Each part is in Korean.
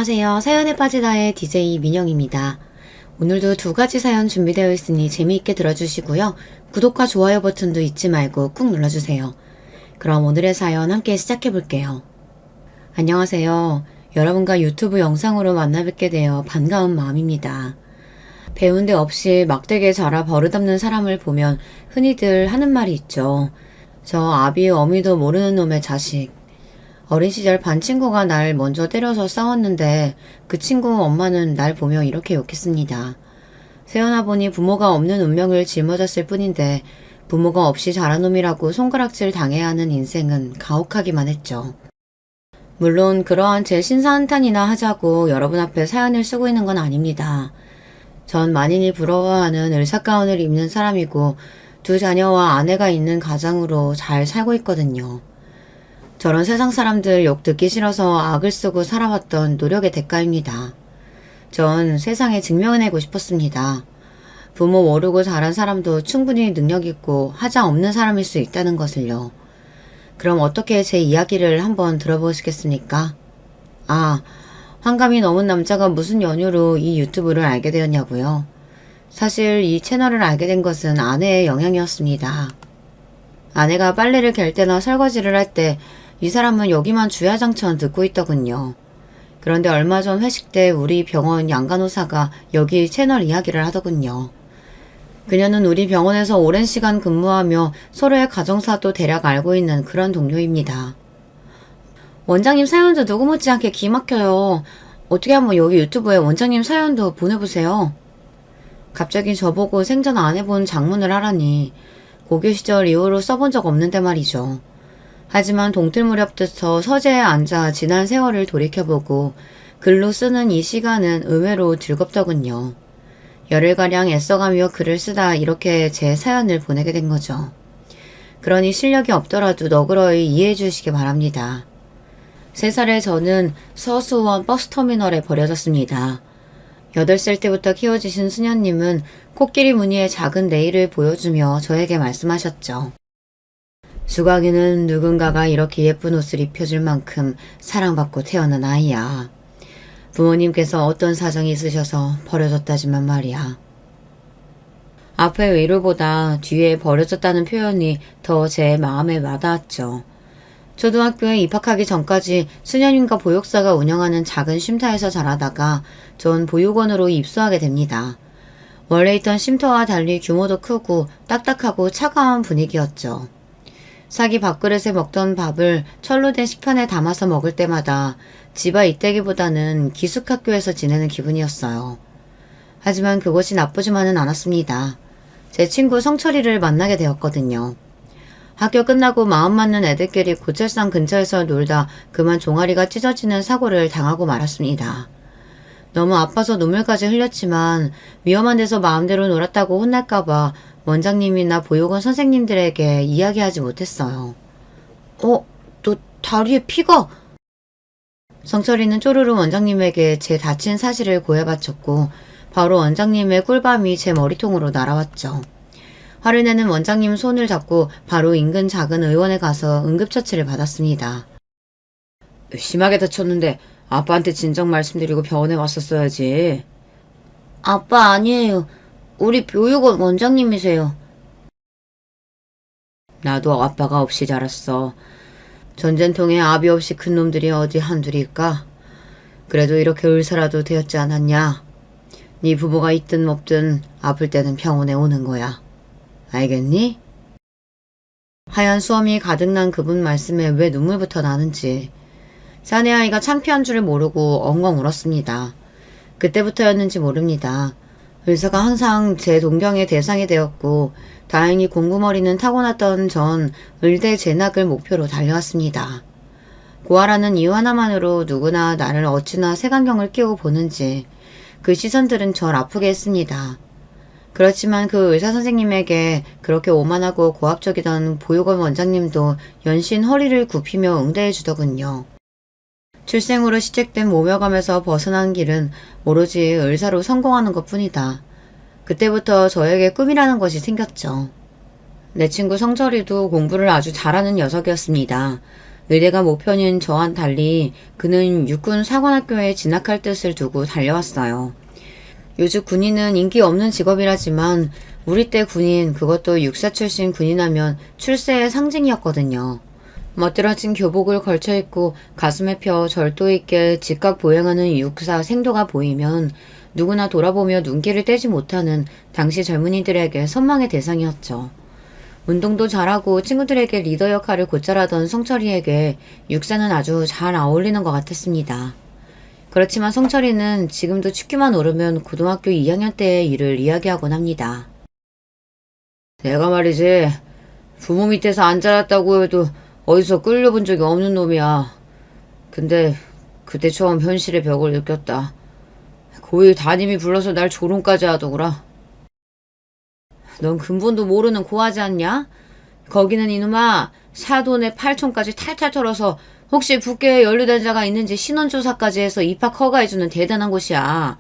안녕하세요. 사연에 빠지다의 DJ 민영입니다. 오늘도 두 가지 사연 준비되어 있으니 재미있게 들어주시고요. 구독과 좋아요 버튼도 잊지 말고 꾹 눌러주세요. 그럼 오늘의 사연 함께 시작해볼게요. 안녕하세요. 여러분과 유튜브 영상으로 만나 뵙게 되어 반가운 마음입니다. 배운 데 없이 막대기에 자라 버릇없는 사람을 보면 흔히들 하는 말이 있죠. 저 아비 어미도 모르는 놈의 자식. 어린 시절 반 친구가 날 먼저 때려서 싸웠는데 그 친구 엄마는 날 보며 이렇게 욕했습니다. 세어나 보니 부모가 없는 운명을 짊어졌을 뿐인데 부모가 없이 자란 놈이라고 손가락질 당해야 하는 인생은 가혹하기만 했죠. 물론 그러한 제 신사한탄이나 하자고 여러분 앞에 사연을 쓰고 있는 건 아닙니다. 전 만인이 부러워하는 을사가운을 입는 사람이고 두 자녀와 아내가 있는 가장으로 잘 살고 있거든요. 저런 세상 사람들 욕 듣기 싫어서 악을 쓰고 살아왔던 노력의 대가입니다. 전 세상에 증명해내고 싶었습니다. 부모 모르고 자란 사람도 충분히 능력 있고 하자 없는 사람일 수 있다는 것을요. 그럼 어떻게 제 이야기를 한번 들어보시겠습니까? 환감이 넘은 남자가 무슨 연유로 이 유튜브를 알게 되었냐고요? 사실 이 채널을 알게 된 것은 아내의 영향이었습니다. 아내가 빨래를 갤 때나 설거지를 할 때 이 사람은 여기만 주야장천 듣고 있더군요. 그런데 얼마 전 회식 때 우리 병원 양간호사가 여기 채널 이야기를 하더군요. 그녀는 우리 병원에서 오랜 시간 근무하며 서로의 가정사도 대략 알고 있는 그런 동료입니다. 원장님 사연도 누구 못지않게 기막혀요. 어떻게 한번 여기 유튜브에 원장님 사연도 보내보세요. 갑자기 저보고 생전 안 해본 장문을 하라니 고교 시절 이후로 써본 적 없는데 말이죠. 하지만 동틀 무렵부터 서재에 앉아 지난 세월을 돌이켜보고 글로 쓰는 이 시간은 의외로 즐겁더군요. 열흘가량 애써가며 글을 쓰다 이렇게 제 사연을 보내게 된 거죠. 그러니 실력이 없더라도 너그러이 이해해 주시기 바랍니다. 3살의 저는 서수원 버스터미널에 버려졌습니다. 8살 때부터 키워주신 수녀님은 코끼리 무늬의 작은 네일을 보여주며 저에게 말씀하셨죠. 수각이는 누군가가 이렇게 예쁜 옷을 입혀줄 만큼 사랑받고 태어난 아이야. 부모님께서 어떤 사정이 있으셔서 버려졌다지만 말이야. 앞의 위로보다 뒤에 버려졌다는 표현이 더 제 마음에 와닿았죠. 초등학교에 입학하기 전까지 수녀님과 보육사가 운영하는 작은 쉼터에서 자라다가 전 보육원으로 입소하게 됩니다. 원래 있던 쉼터와 달리 규모도 크고 딱딱하고 차가운 분위기였죠. 사기 밥그릇에 먹던 밥을 철로 된 식판에 담아서 먹을 때마다 집안 이때기보다는 기숙학교에서 지내는 기분이었어요. 하지만 그것이 나쁘지만은 않았습니다. 제 친구 성철이를 만나게 되었거든요. 학교 끝나고 마음 맞는 애들끼리 고철산 근처에서 놀다 그만 종아리가 찢어지는 사고를 당하고 말았습니다. 너무 아파서 눈물까지 흘렸지만 위험한 데서 마음대로 놀았다고 혼날까봐 원장님이나 보육원 선생님들에게 이야기하지 못했어요. 너 다리에 피가... 성철이는 쪼르르 원장님에게 제 다친 사실을 고해바쳤고 바로 원장님의 꿀밤이 제 머리통으로 날아왔죠. 화를 내는 원장님 손을 잡고 바로 인근 작은 의원에 가서 응급처치를 받았습니다. 심하게 다쳤는데 아빠한테 진정 말씀드리고 병원에 왔었어야지. 아빠 아니에요. 우리 보육원 원장님이세요. 나도 아빠가 없이 자랐어. 전쟁통에 아비 없이 큰 놈들이 어디 한둘일까? 그래도 이렇게 을사라도 되었지 않았냐? 네 부모가 있든 없든 아플 때는 병원에 오는 거야. 알겠니? 하얀 수염이 가득난 그분 말씀에 왜 눈물부터 나는지 사내 아이가 창피한 줄을 모르고 엉엉 울었습니다. 그때부터였는지 모릅니다. 의사가 항상 제 동경의 대상이 되었고 다행히 공부머리는 타고났던 전 의대 진학을 목표로 달려왔습니다. 고아라는 이유 하나만으로 누구나 나를 어찌나 색안경을 끼고 보는지 그 시선들은 절 아프게 했습니다. 그렇지만 그 의사 선생님에게 그렇게 오만하고 고압적이던 보육원 원장님도 연신 허리를 굽히며 응대해 주더군요. 출생으로 시작된 모멸감에서 벗어난 길은 오로지 의사로 성공하는 것뿐이다. 그때부터 저에게 꿈이라는 것이 생겼죠. 내 친구 성철이도 공부를 아주 잘하는 녀석이었습니다. 의대가 목표인 저와는 달리 그는 육군 사관학교에 진학할 뜻을 두고 달려왔어요. 요즘 군인은 인기 없는 직업이라지만 우리 때 군인, 그것도 육사 출신 군인하면 출세의 상징이었거든요. 멋들어진 교복을 걸쳐 입고 가슴에 펴 절도 있게 직각 보행하는 육사 생도가 보이면 누구나 돌아보며 눈길을 떼지 못하는 당시 젊은이들에게 선망의 대상이었죠. 운동도 잘하고 친구들에게 리더 역할을 곧잘 하던 성철이에게 육사는 아주 잘 어울리는 것 같았습니다. 그렇지만 성철이는 지금도 축구만 오르면 고등학교 2학년 때의 일을 이야기하곤 합니다. 내가 말이지, 부모 밑에서 안 자랐다고 해도 어디서 끌려본 적이 없는 놈이야. 근데 그때 처음 현실의 벽을 느꼈다. 고1 담임이 불러서 날 조롱까지 하더구라. 넌 근본도 모르는 고하지 않냐? 거기는 이놈아 사돈의 8촌까지 탈탈 털어서 혹시 북계에 연루된 자가 있는지 신원조사까지 해서 입학 허가해주는 대단한 곳이야.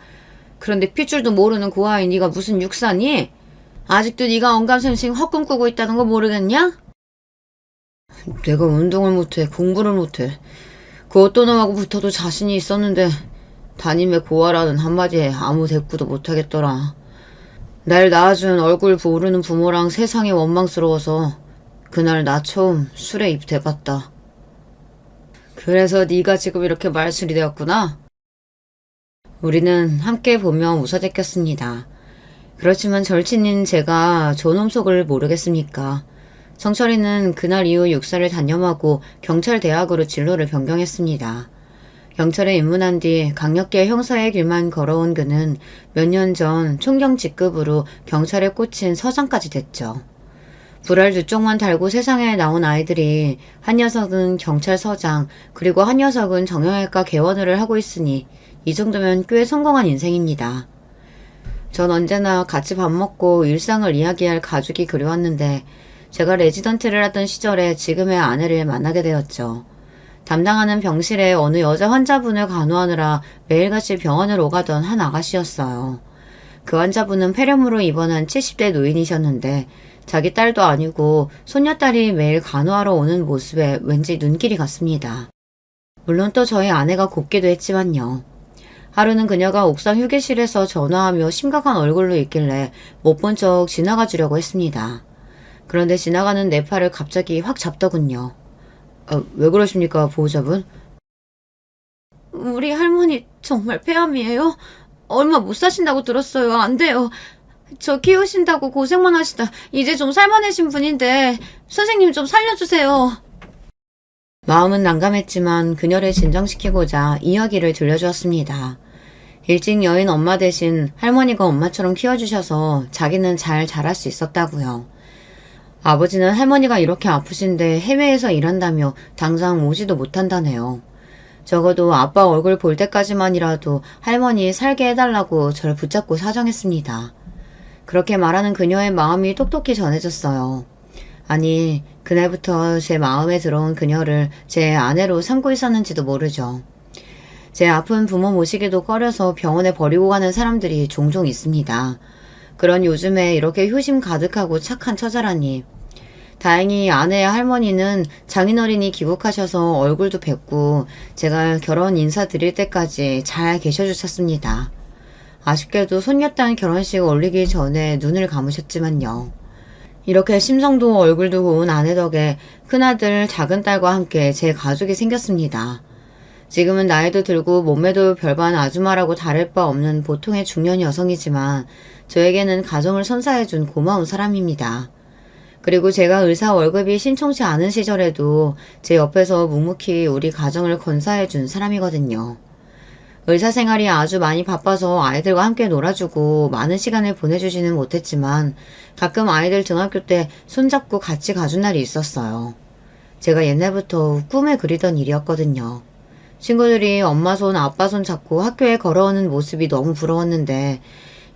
그런데 핏줄도 모르는 고아인 네가 무슨 육사니? 아직도 네가 언감생심 헛꿈 꾸고 있다는 거 모르겠냐? 내가 운동을 못해, 공부를 못해. 그 어떤 놈하고 붙어도 자신이 있었는데 담임의 고아라는 한마디에 아무 대꾸도 못하겠더라. 날 낳아준 얼굴 모르는 부모랑 세상이 원망스러워서 그날 나 처음 술에 입 대봤다. 그래서 네가 지금 이렇게 말술이 되었구나. 우리는 함께 보며 웃어댔겠습니다. 그렇지만 절친인 제가 저놈 속을 모르겠습니까? 성철이는 그날 이후 육사를 단념하고 경찰대학으로 진로를 변경했습니다. 경찰에 입문한 뒤 강력계 형사의 길만 걸어온 그는 몇 년 전 총경 직급으로 경찰에 꽂힌 서장까지 됐죠. 불알 두 쪽만 달고 세상에 나온 아이들이 한 녀석은 경찰서장, 그리고 한 녀석은 정형외과 개원을 하고 있으니 이 정도면 꽤 성공한 인생입니다. 전 언제나 같이 밥 먹고 일상을 이야기할 가족이 그리웠는데 제가 레지던트를 하던 시절에 지금의 아내를 만나게 되었죠. 담당하는 병실에 어느 여자 환자분을 간호하느라 매일같이 병원을 오가던 한 아가씨였어요. 그 환자분은 폐렴으로 입원한 70대 노인이셨는데 자기 딸도 아니고 손녀딸이 매일 간호하러 오는 모습에 왠지 눈길이 갔습니다. 물론 또 저희 아내가 곱기도 했지만요. 하루는 그녀가 옥상 휴게실에서 전화하며 심각한 얼굴로 있길래 못 본 척 지나가 주려고 했습니다. 그런데 지나가는 내 팔을 갑자기 확 잡더군요. 왜 그러십니까, 보호자분? 우리 할머니 정말 폐암이에요? 얼마 못 사신다고 들었어요. 안 돼요. 저 키우신다고 고생만 하시다 이제 좀 살만해진 분인데 선생님 좀 살려주세요. 마음은 난감했지만 그녀를 진정시키고자 이야기를 들려주었습니다. 일찍 여인 엄마 대신 할머니가 엄마처럼 키워주셔서 자기는 잘 자랄 수 있었다고요. 아버지는 할머니가 이렇게 아프신데 해외에서 일한다며 당장 오지도 못한다네요. 적어도 아빠 얼굴 볼 때까지만이라도 할머니 살게 해달라고 저를 붙잡고 사정했습니다. 그렇게 말하는 그녀의 마음이 똑똑히 전해졌어요. 아니, 그날부터 제 마음에 들어온 그녀를 제 아내로 삼고 있었는지도 모르죠. 제 아픈 부모 모시기도 꺼려서 병원에 버리고 가는 사람들이 종종 있습니다. 그런 요즘에 이렇게 효심 가득하고 착한 처자라니. 다행히 아내의 할머니는 장인어른이 귀국하셔서 얼굴도 뵙고 제가 결혼 인사드릴 때까지 잘 계셔주셨습니다. 아쉽게도 손녀딸 결혼식 올리기 전에 눈을 감으셨지만요. 이렇게 심성도 얼굴도 고운 아내 덕에 큰아들 작은딸과 함께 제 가족이 생겼습니다. 지금은 나이도 들고 몸매도 별반 아주마라고 다를 바 없는 보통의 중년 여성이지만 저에게는 가정을 선사해준 고마운 사람입니다. 그리고 제가 의사 월급이 신청치 않은 시절에도 제 옆에서 묵묵히 우리 가정을 건사해준 사람이거든요. 의사 생활이 아주 많이 바빠서 아이들과 함께 놀아주고 많은 시간을 보내주지는 못했지만 가끔 아이들 등학교 때 손잡고 같이 가준 날이 있었어요. 제가 옛날부터 꿈에 그리던 일이었거든요. 친구들이 엄마 손, 아빠 손 잡고 학교에 걸어오는 모습이 너무 부러웠는데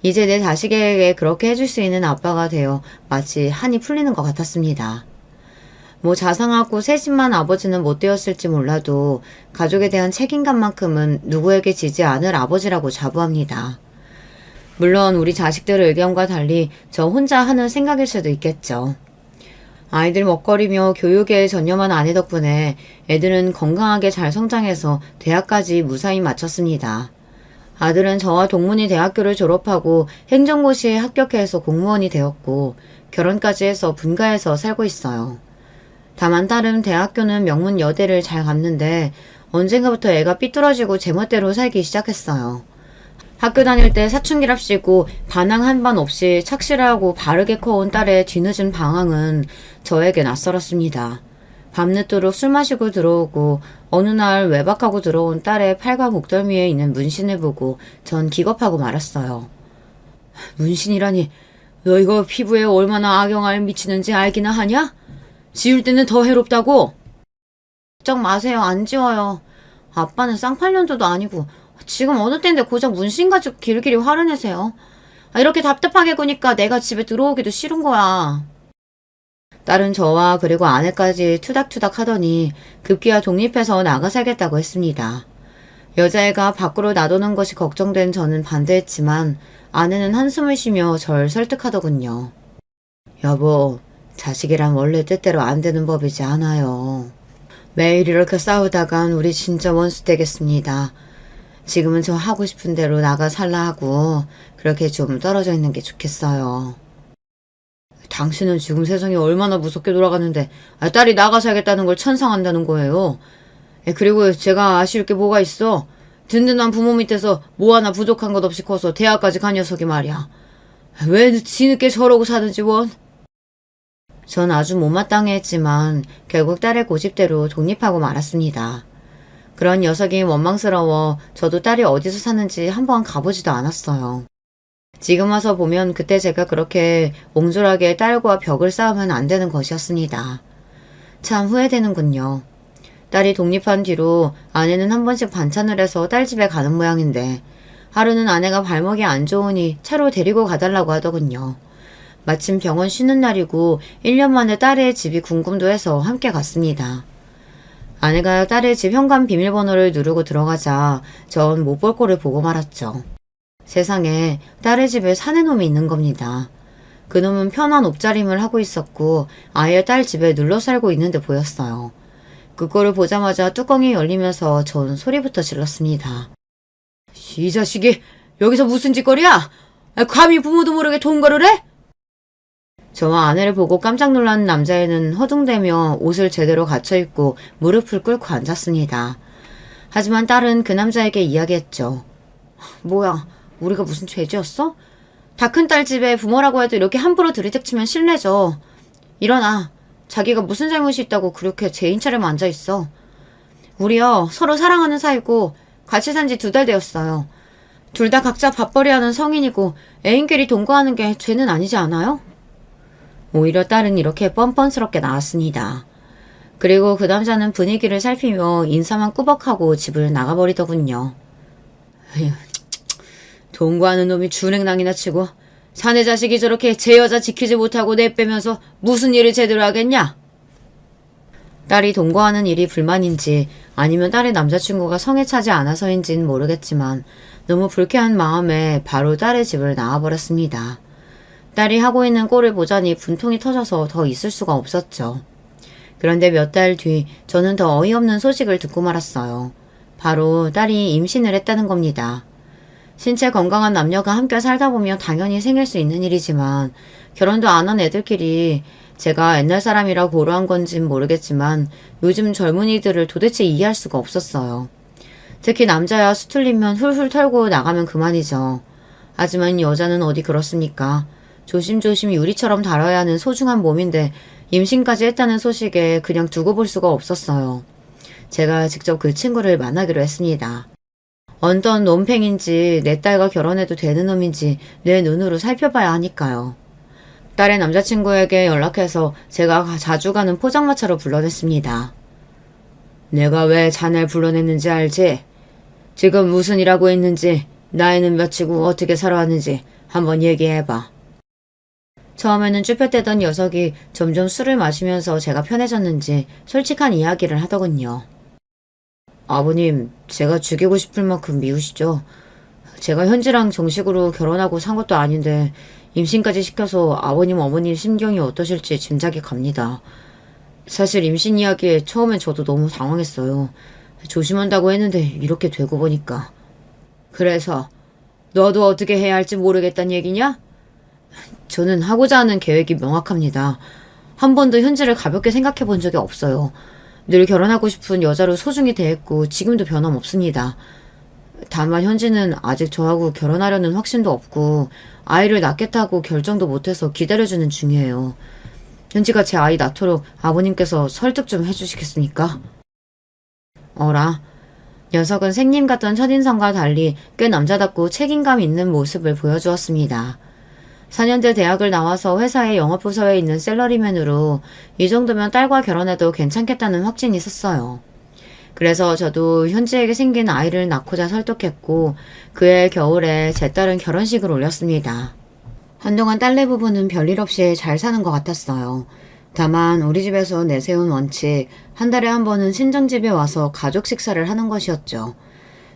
이제 내 자식에게 그렇게 해줄 수 있는 아빠가 되어 마치 한이 풀리는 것 같았습니다. 뭐 자상하고 세심한 아버지는 못 되었을지 몰라도 가족에 대한 책임감만큼은 누구에게 지지 않을 아버지라고 자부합니다. 물론 우리 자식들의 의견과 달리 저 혼자 하는 생각일 수도 있겠죠. 아이들 먹거리며 교육에 전념한 아내 덕분에 애들은 건강하게 잘 성장해서 대학까지 무사히 마쳤습니다. 아들은 저와 동문이 대학교를 졸업하고 행정고시에 합격해서 공무원이 되었고 결혼까지 해서 분가해서 살고 있어요. 다만 딸은 대학교는 명문 여대를 잘 갔는데 언젠가부터 애가 삐뚤어지고 제멋대로 살기 시작했어요. 학교 다닐 때 사춘기랍시고 반항 한 번 없이 착실하고 바르게 커온 딸의 뒤늦은 방황은 저에게 낯설었습니다. 밤늦도록 술 마시고 들어오고 어느 날 외박하고 들어온 딸의 팔과 목덜미에 있는 문신을 보고 전 기겁하고 말았어요. 문신이라니, 너 이거 피부에 얼마나 악영향을 미치는지 알기나 하냐? 지울 때는 더 해롭다고? 걱정 마세요. 안 지워요. 아빠는 쌍팔년도도 아니고 지금 어느 때인데 고작 문신 가지고 길길이 화를 내세요. 이렇게 답답하게 구니까 내가 집에 들어오기도 싫은 거야. 딸은 저와 그리고 아내까지 투닥투닥 하더니 급기야 독립해서 나가 살겠다고 했습니다. 여자애가 밖으로 놔두는 것이 걱정된 저는 반대했지만 아내는 한숨을 쉬며 절 설득하더군요. 여보, 자식이란 원래 뜻대로 안 되는 법이지 않아요. 매일 이렇게 싸우다간 우리 진짜 원수 되겠습니다. 지금은 저 하고 싶은 대로 나가 살라 하고 그렇게 좀 떨어져 있는 게 좋겠어요. 당신은 지금 세상이 얼마나 무섭게 돌아가는데 딸이 나가 살겠다는 걸 천상한다는 거예요. 그리고 제가 아쉬울 게 뭐가 있어. 든든한 부모 밑에서 뭐 하나 부족한 것 없이 커서 대학까지 간 녀석이 말이야. 왜 뒤늦게 저러고 사는지 원. 전 아주 못마땅해했지만 결국 딸의 고집대로 독립하고 말았습니다. 그런 녀석이 원망스러워 저도 딸이 어디서 사는지 한번 가보지도 않았어요. 지금 와서 보면 그때 제가 그렇게 옹졸하게 딸과 벽을 쌓으면 안 되는 것이었습니다. 참 후회되는군요. 딸이 독립한 뒤로 아내는 한 번씩 반찬을 해서 딸 집에 가는 모양인데 하루는 아내가 발목이 안 좋으니 차로 데리고 가달라고 하더군요. 마침 병원 쉬는 날이고 1년 만에 딸의 집이 궁금도 해서 함께 갔습니다. 아내가 딸의 집 현관 비밀번호를 누르고 들어가자 전 못 볼 꼴을 보고 말았죠. 세상에 딸의 집에 사는 놈이 있는 겁니다. 그놈은 편한 옷차림을 하고 있었고 아예 딸 집에 눌러 살고 있는 데 보였어요. 그거를 보자마자 뚜껑이 열리면서 전 소리부터 질렀습니다. 이 자식이 여기서 무슨 짓거리야? 감히 부모도 모르게 동거를 해? 저와 아내를 보고 깜짝 놀란 남자애는 허둥대며 옷을 제대로 갖춰 입고 무릎을 꿇고 앉았습니다. 하지만 딸은 그 남자에게 이야기했죠. 뭐야, 우리가 무슨 죄지었어? 다 큰 딸 집에 부모라고 해도 이렇게 함부로 들이닥치면 실례죠. 일어나. 자기가 무슨 잘못이 있다고 그렇게 죄인 차려만 앉아있어. 우리요, 서로 사랑하는 사이고 같이 산 지 2달 되었어요. 둘 다 각자 밥벌이하는 성인이고 애인끼리 동거하는 게 죄는 아니지 않아요? 오히려 딸은 이렇게 뻔뻔스럽게 나왔습니다. 그리고 그 남자는 분위기를 살피며 인사만 꾸벅하고 집을 나가버리더군요. 에휴, 동거하는 놈이 준행랑이나 치고 자네 자식이 저렇게 제 여자 지키지 못하고 내빼면서 무슨 일을 제대로 하겠냐? 딸이 동거하는 일이 불만인지 아니면 딸의 남자친구가 성에 차지 않아서인지는 모르겠지만 너무 불쾌한 마음에 바로 딸의 집을 나와버렸습니다. 딸이 하고 있는 꼴을 보자니 분통이 터져서 더 있을 수가 없었죠. 그런데 몇 달 뒤 저는 더 어이없는 소식을 듣고 말았어요. 바로 딸이 임신을 했다는 겁니다. 신체 건강한 남녀가 함께 살다 보면 당연히 생길 수 있는 일이지만 결혼도 안 한 애들끼리 제가 옛날 사람이라 고루한 건진 모르겠지만 요즘 젊은이들을 도대체 이해할 수가 없었어요. 특히 남자야 수틀리면 훌훌 털고 나가면 그만이죠. 하지만 여자는 어디 그렇습니까? 조심조심 유리처럼 다뤄야 하는 소중한 몸인데 임신까지 했다는 소식에 그냥 두고 볼 수가 없었어요. 제가 직접 그 친구를 만나기로 했습니다. 어떤 놈팽인지 내 딸과 결혼해도 되는 놈인지 내 눈으로 살펴봐야 하니까요. 딸의 남자친구에게 연락해서 제가 자주 가는 포장마차로 불러냈습니다. 내가 왜 자네를 불러냈는지 알지? 지금 무슨 일하고 있는지, 나이는 몇이고 어떻게 살아왔는지 한번 얘기해봐. 처음에는 쭈뼛대던 녀석이 점점 술을 마시면서 제가 편해졌는지 솔직한 이야기를 하더군요. 아버님, 제가 죽이고 싶을 만큼 미우시죠? 제가 현지랑 정식으로 결혼하고 산 것도 아닌데 임신까지 시켜서 아버님 어머님 심경이 어떠실지 짐작이 갑니다. 사실 임신 이야기에 처음엔 저도 너무 당황했어요. 조심한다고 했는데 이렇게 되고 보니까. 그래서 너도 어떻게 해야 할지 모르겠단 얘기냐? 저는 하고자 하는 계획이 명확합니다. 한 번도 현지를 가볍게 생각해 본 적이 없어요. 늘 결혼하고 싶은 여자로 소중히 대했고 지금도 변함없습니다. 다만 현지는 아직 저하고 결혼하려는 확신도 없고 아이를 낳겠다고 결정도 못해서 기다려주는 중이에요. 현지가 제 아이 낳도록 아버님께서 설득 좀 해주시겠습니까? 어라. 녀석은 생님 같던 첫인상과 달리 꽤 남자답고 책임감 있는 모습을 보여주었습니다. 4년제 대학을 나와서 회사의 영업부서에 있는 샐러리맨으로 이 정도면 딸과 결혼해도 괜찮겠다는 확신이 섰어요. 그래서 저도 현지에게 생긴 아이를 낳고자 설득했고 그해 겨울에 제 딸은 결혼식을 올렸습니다. 한동안 딸네 부부는 별일 없이 잘 사는 것 같았어요. 다만 우리 집에서 내세운 원칙, 한 달에 한 번은 친정집에 와서 가족 식사를 하는 것이었죠.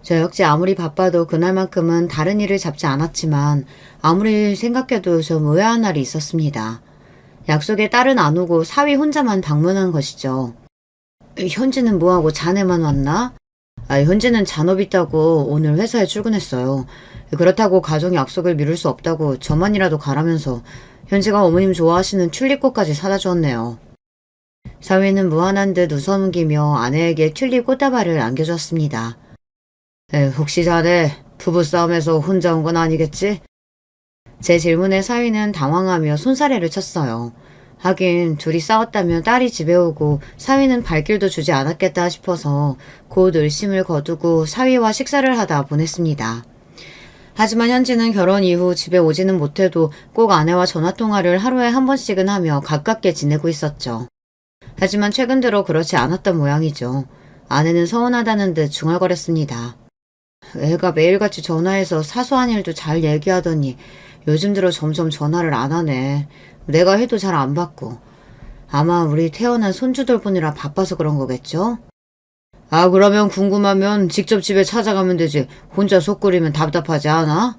저 역시 아무리 바빠도 그날만큼은 다른 일을 잡지 않았지만 아무리 생각해도 좀 의아한 날이 있었습니다. 약속에 딸은 안 오고 사위 혼자만 방문한 것이죠. 현지는 뭐하고 자네만 왔나? 현지는 잔업 있다고 오늘 회사에 출근했어요. 그렇다고 가족 약속을 미룰 수 없다고 저만이라도 가라면서 현지가 어머님 좋아하시는 튤립꽃까지 사다 주었네요. 사위는 무한한 듯 웃어넘기며 아내에게 튤립 꽃다발을 안겨줬습니다. 혹시 자네 부부싸움에서 혼자 온 건 아니겠지? 제 질문에 사위는 당황하며 손사래를 쳤어요. 하긴 둘이 싸웠다면 딸이 집에 오고 사위는 발길도 주지 않았겠다 싶어서 곧 의심을 거두고 사위와 식사를 하다 보냈습니다. 하지만 현지는 결혼 이후 집에 오지는 못해도 꼭 아내와 전화통화를 하루에 한 번씩은 하며 가깝게 지내고 있었죠. 하지만 최근 들어 그렇지 않았던 모양이죠. 아내는 서운하다는 듯 중얼거렸습니다. 애가 매일같이 전화해서 사소한 일도 잘 얘기하더니 요즘 들어 점점 전화를 안 하네. 내가 해도 잘 안 받고. 아마 우리 태어난 손주 돌보느라 바빠서 그런 거겠죠? 그러면 궁금하면 직접 집에 찾아가면 되지. 혼자 속 끓이면 답답하지 않아?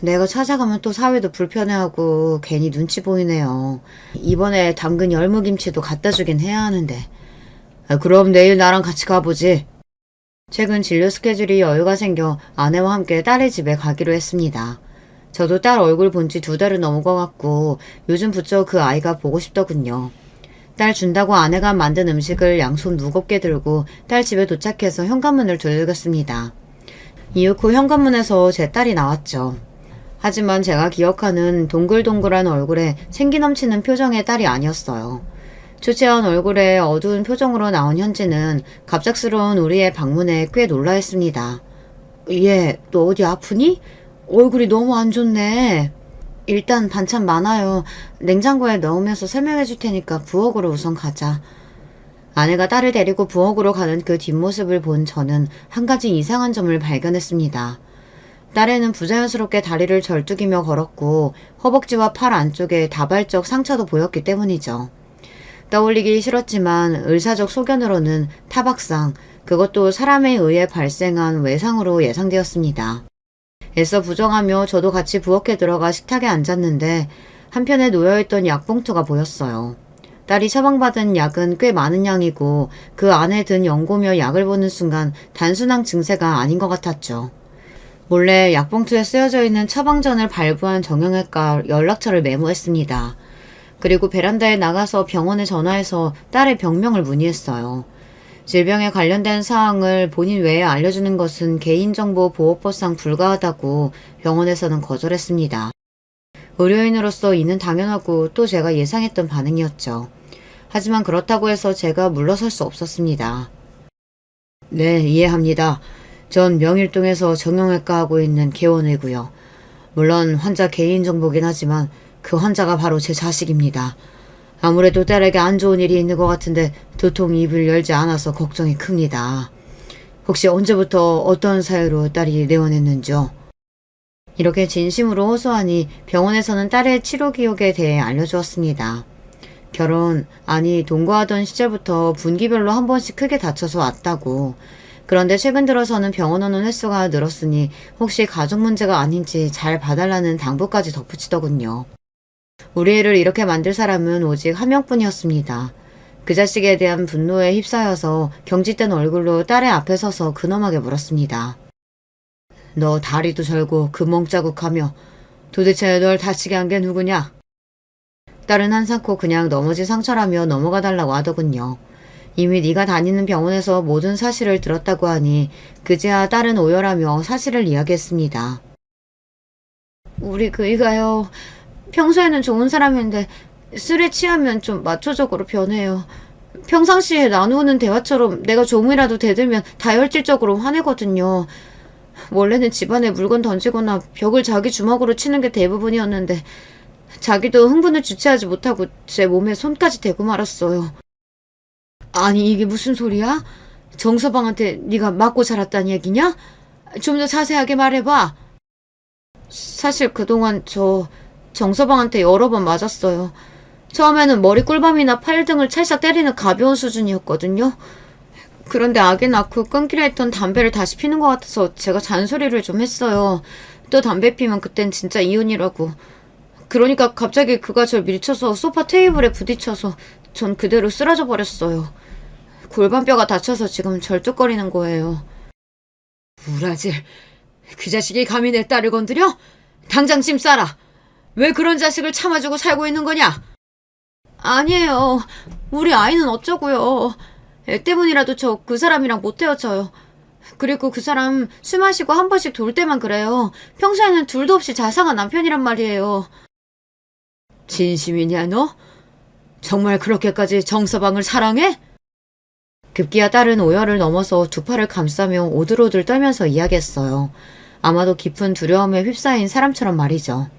내가 찾아가면 또 사위도 불편해하고 괜히 눈치 보이네요. 이번에 담근 열무김치도 갖다 주긴 해야 하는데. 그럼 내일 나랑 같이 가보지. 최근 진료 스케줄이 여유가 생겨 아내와 함께 딸의 집에 가기로 했습니다. 저도 딸 얼굴 본 지 2달은 넘은 것 같고 요즘 부쩍 그 아이가 보고 싶더군요. 딸 준다고 아내가 만든 음식을 양손 무겁게 들고 딸 집에 도착해서 현관문을 두들겼습니다. 이윽고 현관문에서 제 딸이 나왔죠. 하지만 제가 기억하는 동글동글한 얼굴에 생기 넘치는 표정의 딸이 아니었어요. 초췌한 얼굴에 어두운 표정으로 나온 현지는 갑작스러운 우리의 방문에 꽤 놀라했습니다. 얘, 너 어디 아프니? 얼굴이 너무 안 좋네. 일단 반찬 많아요. 냉장고에 넣으면서 설명해 줄 테니까 부엌으로 우선 가자. 아내가 딸을 데리고 부엌으로 가는 그 뒷모습을 본 저는 한 가지 이상한 점을 발견했습니다. 딸애는 부자연스럽게 다리를 절뚝이며 걸었고 허벅지와 팔 안쪽에 다발적 상처도 보였기 때문이죠. 떠올리기 싫었지만 의사적 소견으로는 타박상, 그것도 사람에 의해 발생한 외상으로 예상되었습니다. 애써 부정하며 저도 같이 부엌에 들어가 식탁에 앉았는데 한편에 놓여있던 약봉투가 보였어요. 딸이 처방받은 약은 꽤 많은 양이고 그 안에 든 연고며 약을 보는 순간 단순한 증세가 아닌 것 같았죠. 몰래 약봉투에 쓰여져 있는 처방전을 발부한 정형외과 연락처를 메모했습니다. 그리고 베란다에 나가서 병원에 전화해서 딸의 병명을 문의했어요. 질병에 관련된 사항을 본인 외에 알려주는 것은 개인정보보호법상 불가하다고 병원에서는 거절했습니다. 의료인으로서 이는 당연하고 또 제가 예상했던 반응이었죠. 하지만 그렇다고 해서 제가 물러설 수 없었습니다. 네, 이해합니다. 전 명일동에서 정형외과 하고 있는 개원이고요. 물론 환자 개인정보긴 하지만 그 환자가 바로 제 자식입니다. 아무래도 딸에게 안 좋은 일이 있는 것 같은데 도통 입을 열지 않아서 걱정이 큽니다. 혹시 언제부터 어떤 사유로 딸이 내원했는지요? 이렇게 진심으로 호소하니 병원에서는 딸의 치료 기록에 대해 알려주었습니다. 동거하던 시절부터 분기별로 한 번씩 크게 다쳐서 왔다고. 그런데 최근 들어서는 병원 오는 횟수가 늘었으니 혹시 가족 문제가 아닌지 잘 봐달라는 당부까지 덧붙이더군요. 우리 애를 이렇게 만들 사람은 오직 한 명뿐이었습니다. 그 자식에 대한 분노에 휩싸여서 경직된 얼굴로 딸의 앞에 서서 근엄하게 물었습니다. 너 다리도 절고 금멍자국하며 도대체 널 다치게 한 게 누구냐? 딸은 한사코 그냥 넘어진 상처라며 넘어가 달라고 하더군요. 이미 네가 다니는 병원에서 모든 사실을 들었다고 하니 그제야 딸은 오열하며 사실을 이야기했습니다. 우리 그이가요. 평소에는 좋은 사람인데 술에 취하면 좀 마초적으로 변해요. 평상시에 나누는 대화처럼 내가 조금이라도 대들면 다혈질적으로 화내거든요. 원래는 집안에 물건 던지거나 벽을 자기 주먹으로 치는 게 대부분이었는데 자기도 흥분을 주체하지 못하고 제 몸에 손까지 대고 말았어요. 아니 이게 무슨 소리야? 정서방한테 네가 맞고 자랐다는 얘기냐? 좀 더 자세하게 말해봐. 사실 그동안 저 정서방한테 여러 번 맞았어요. 처음에는 머리 꿀밤이나 팔 등을 찰싹 때리는 가벼운 수준이었거든요. 그런데 아기 낳고 끊기로 했던 담배를 다시 피는 것 같아서 제가 잔소리를 좀 했어요. 또 담배 피면 그땐 진짜 이혼이라고. 그러니까 갑자기 그가 절 밀쳐서 소파 테이블에 부딪혀서 전 그대로 쓰러져 버렸어요. 골반뼈가 다쳐서 지금 절뚝거리는 거예요. 우라질, 그 자식이 감히 내 딸을 건드려? 당장 짐 싸라. 왜 그런 자식을 참아주고 살고 있는 거냐? 아니에요. 우리 아이는 어쩌고요. 애 때문이라도 저 그 사람이랑 못 헤어져요. 그리고 그 사람 술 마시고 한 번씩 돌 때만 그래요. 평소에는 둘도 없이 자상한 남편이란 말이에요. 진심이냐 너? 정말 그렇게까지 정서방을 사랑해? 급기야 딸은 오열을 넘어서 두 팔을 감싸며 오들오들 떨면서 이야기했어요. 아마도 깊은 두려움에 휩싸인 사람처럼 말이죠.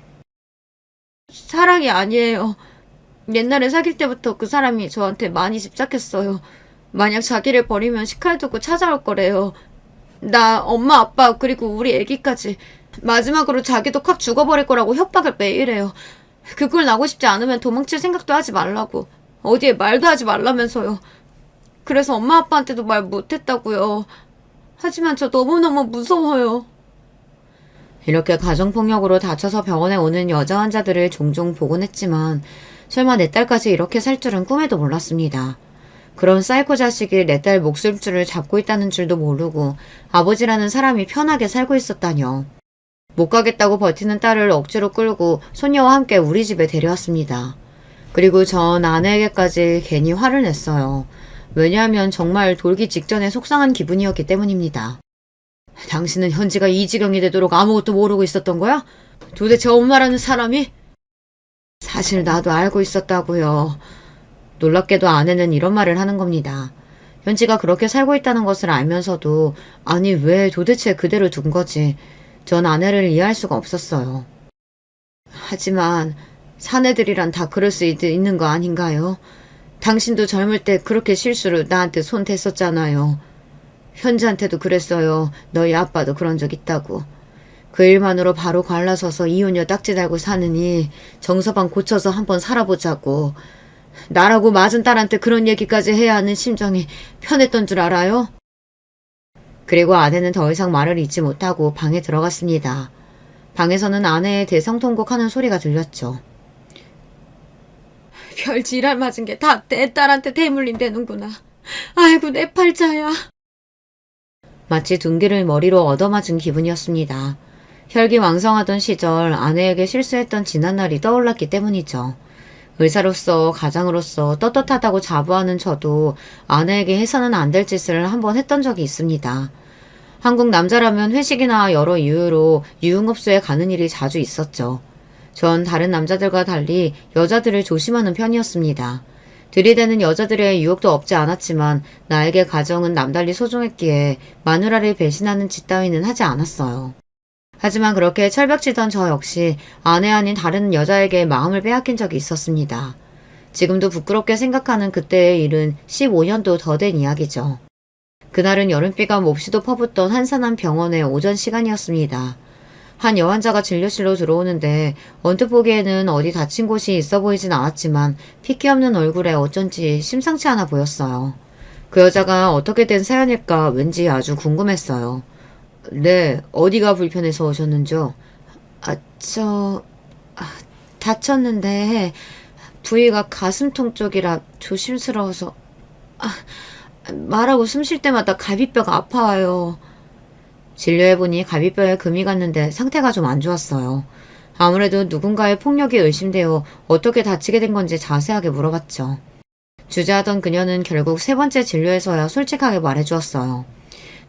사랑이 아니에요. 옛날에 사귈 때부터 그 사람이 저한테 많이 집착했어요. 만약 자기를 버리면 식칼 두고 찾아올 거래요. 나, 엄마, 아빠, 그리고 우리 애기까지. 마지막으로 자기도 확 죽어버릴 거라고 협박을 매일 해요. 그걸 나고 싶지 않으면 도망칠 생각도 하지 말라고. 어디에 말도 하지 말라면서요. 그래서 엄마 아빠한테도 말 못했다고요. 하지만 저 너무너무 무서워요. 이렇게 가정폭력으로 다쳐서 병원에 오는 여자 환자들을 종종 보곤 했지만 설마 내 딸까지 이렇게 살 줄은 꿈에도 몰랐습니다. 그런 사이코 자식이 내 딸 목숨줄을 잡고 있다는 줄도 모르고 아버지라는 사람이 편하게 살고 있었다뇨. 못 가겠다고 버티는 딸을 억지로 끌고 손녀와 함께 우리 집에 데려왔습니다. 그리고 전 아내에게까지 괜히 화를 냈어요. 왜냐하면 정말 돌기 직전에 속상한 기분이었기 때문입니다. 당신은 현지가 이 지경이 되도록 아무것도 모르고 있었던 거야? 도대체 엄마라는 사람이? 사실 나도 알고 있었다고요. 놀랍게도 아내는 이런 말을 하는 겁니다. 현지가 그렇게 살고 있다는 것을 알면서도 아니 왜 도대체 그대로 둔 거지. 전 아내를 이해할 수가 없었어요. 하지만 사내들이란 다 그럴 수 있는 거 아닌가요? 당신도 젊을 때 그렇게 실수로 나한테 손 댔었잖아요. 현지한테도 그랬어요. 너희 아빠도 그런 적 있다고. 그 일만으로 바로 갈라서서 이혼녀 딱지 달고 사느니 정서방 고쳐서 한번 살아보자고. 나라고 맞은 딸한테 그런 얘기까지 해야 하는 심정이 편했던 줄 알아요? 그리고 아내는 더 이상 말을 잇지 못하고 방에 들어갔습니다. 방에서는 아내의 대성통곡하는 소리가 들렸죠. 별 지랄 맞은 게 다 내 딸한테 대물림되는구나. 아이고 내 팔자야. 마치 둔기를 머리로 얻어맞은 기분이었습니다. 혈기왕성하던 시절 아내에게 실수했던 지난날이 떠올랐기 때문이죠. 의사로서 가장으로서 떳떳하다고 자부하는 저도 아내에게 해서는 안 될 짓을 한번 했던 적이 있습니다. 한국 남자라면 회식이나 여러 이유로 유흥업소에 가는 일이 자주 있었죠. 전 다른 남자들과 달리 여자들을 조심하는 편이었습니다. 들이대는 여자들의 유혹도 없지 않았지만 나에게 가정은 남달리 소중했기에 마누라를 배신하는 짓 따위는 하지 않았어요. 하지만 그렇게 철벽치던 저 역시 아내 아닌 다른 여자에게 마음을 빼앗긴 적이 있었습니다. 지금도 부끄럽게 생각하는 그때의 일은 15년도 더 된 이야기죠. 그날은 여름비가 몹시도 퍼붓던 한산한 병원의 오전 시간이었습니다. 한 여환자가 진료실로 들어오는데 언뜻 보기에는 어디 다친 곳이 있어 보이진 않았지만 핏기 없는 얼굴에 어쩐지 심상치 않아 보였어요. 그 여자가 어떻게 된 사연일까 왠지 아주 궁금했어요. 네, 어디가 불편해서 오셨는지요? 아, 저, 아, 다쳤는데 부위가 가슴통 쪽이라 조심스러워서 말하고 숨 쉴 때마다 갈비뼈가 아파요. 진료해보니 갈비뼈에 금이 갔는데 상태가 좀 안 좋았어요. 아무래도 누군가의 폭력이 의심되어 어떻게 다치게 된 건지 자세하게 물어봤죠. 주저하던 그녀는 결국 세 번째 진료에서야 솔직하게 말해주었어요.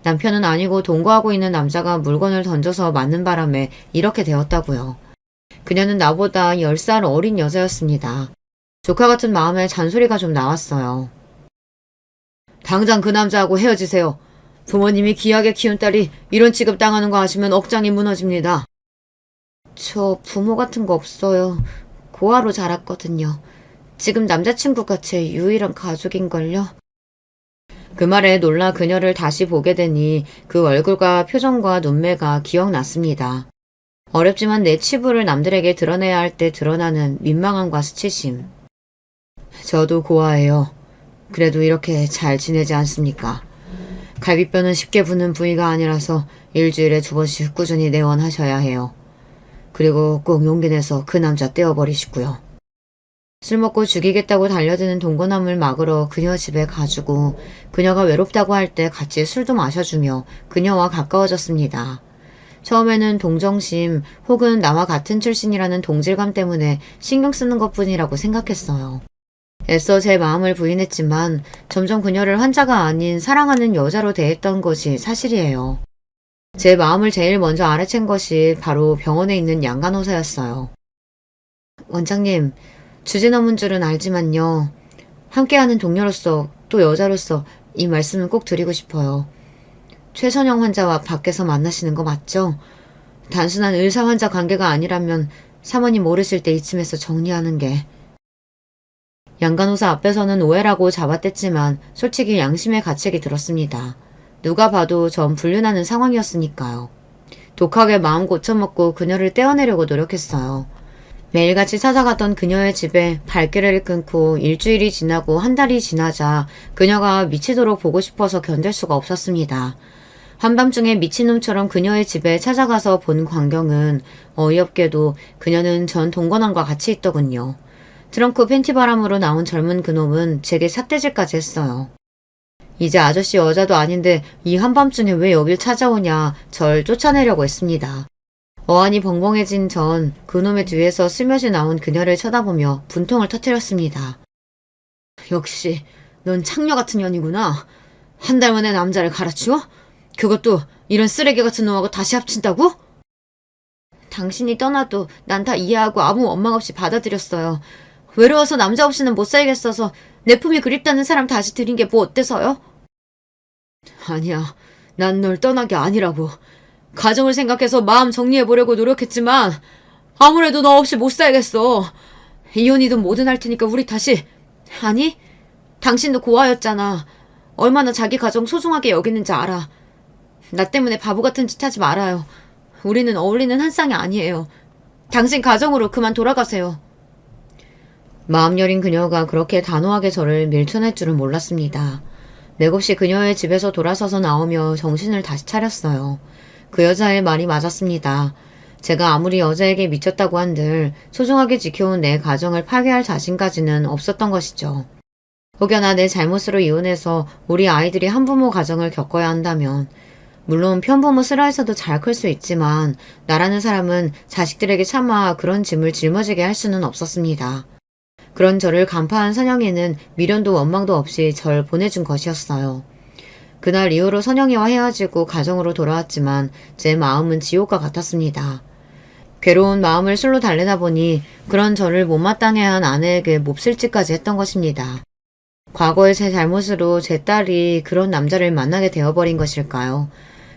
남편은 아니고 동거하고 있는 남자가 물건을 던져서 맞는 바람에 이렇게 되었다고요. 그녀는 나보다 10살 어린 여자였습니다. 조카 같은 마음에 잔소리가 좀 나왔어요. 당장 그 남자하고 헤어지세요. 부모님이 귀하게 키운 딸이 이런 취급 당하는 거 아시면 억장이 무너집니다. 저 부모 같은 거 없어요. 고아로 자랐거든요. 지금 남자친구가 제 유일한 가족인걸요. 그 말에 놀라 그녀를 다시 보게 되니 그 얼굴과 표정과 눈매가 기억났습니다. 어렵지만 내 치부를 남들에게 드러내야 할 때 드러나는 민망함과 수치심. 저도 고아예요. 그래도 이렇게 잘 지내지 않습니까? 갈비뼈는 쉽게 부는 부위가 아니라서 일주일에 2번씩 꾸준히 내원하셔야 해요. 그리고 꼭 용기 내서 그 남자 떼어버리시고요. 술 먹고 죽이겠다고 달려드는 동거남을 막으러 그녀 집에 가주고 그녀가 외롭다고 할 때 같이 술도 마셔주며 그녀와 가까워졌습니다. 처음에는 동정심 혹은 나와 같은 출신이라는 동질감 때문에 신경 쓰는 것뿐이라고 생각했어요. 애써 제 마음을 부인했지만 점점 그녀를 환자가 아닌 사랑하는 여자로 대했던 것이 사실이에요. 제 마음을 제일 먼저 알아챈 것이 바로 병원에 있는 양간호사였어요. 원장님, 주제 넘은 줄은 알지만요. 함께하는 동료로서 또 여자로서 이 말씀은 꼭 드리고 싶어요. 최선영 환자와 밖에서 만나시는 거 맞죠? 단순한 의사-환자 관계가 아니라면 사모님 모르실 때 이쯤에서 정리하는 게. 양간호사 앞에서는 오해라고 잡아댔지만 솔직히 양심의 가책이 들었습니다. 누가 봐도 전 불륜하는 상황이었으니까요. 독하게 마음 고쳐먹고 그녀를 떼어내려고 노력했어요. 매일같이 찾아갔던 그녀의 집에 발길을 끊고 일주일이 지나고 한 달이 지나자 그녀가 미치도록 보고 싶어서 견딜 수가 없었습니다. 한밤중에 미친놈처럼 그녀의 집에 찾아가서 본 광경은 어이없게도 그녀는 전 동거남과 같이 있더군요. 트렁크 팬티 바람으로 나온 젊은 그놈은 제게 삿대질까지 했어요. 이제 아저씨 여자도 아닌데 이 한밤중에 왜 여길 찾아오냐 절 쫓아내려고 했습니다. 어안이 벙벙해진 전 그놈의 뒤에서 스며시 나온 그녀를 쳐다보며 분통을 터뜨렸습니다. 역시 넌 창녀 같은 년이구나. 한 달 만에 남자를 갈아치워? 그것도 이런 쓰레기 같은 놈하고 다시 합친다고? 당신이 떠나도 난 다 이해하고 아무 원망 없이 받아들였어요. 외로워서 남자 없이는 못 살겠어서 내 품이 그립다는 사람 다시 들인 게 뭐 어때서요? 아니야. 난 널 떠난 게 아니라고. 가정을 생각해서 마음 정리해보려고 노력했지만 아무래도 너 없이 못 살겠어. 이혼이든 뭐든 할 테니까 우리 다시. 아니, 당신도 고아였잖아. 얼마나 자기 가정 소중하게 여기는지 알아. 나 때문에 바보 같은 짓 하지 말아요. 우리는 어울리는 한 쌍이 아니에요. 당신 가정으로 그만 돌아가세요. 마음 여린 그녀가 그렇게 단호하게 저를 밀쳐낼 줄은 몰랐습니다. 맥없이 그녀의 집에서 돌아서서 나오며 정신을 다시 차렸어요. 그 여자의 말이 맞았습니다. 제가 아무리 여자에게 미쳤다고 한들 소중하게 지켜온 내 가정을 파괴할 자신까지는 없었던 것이죠. 혹여나 내 잘못으로 이혼해서 우리 아이들이 한부모 가정을 겪어야 한다면 물론 편부모 슬하에서도 잘 클 수 있지만 나라는 사람은 자식들에게 차마 그런 짐을 짊어지게 할 수는 없었습니다. 그런 저를 간파한 선영이는 미련도 원망도 없이 절 보내준 것이었어요. 그날 이후로 선영이와 헤어지고 가정으로 돌아왔지만 제 마음은 지옥과 같았습니다. 괴로운 마음을 술로 달래다 보니 그런 저를 못마땅해 한 아내에게 몹쓸짓까지 했던 것입니다. 과거의 제 잘못으로 제 딸이 그런 남자를 만나게 되어버린 것일까요?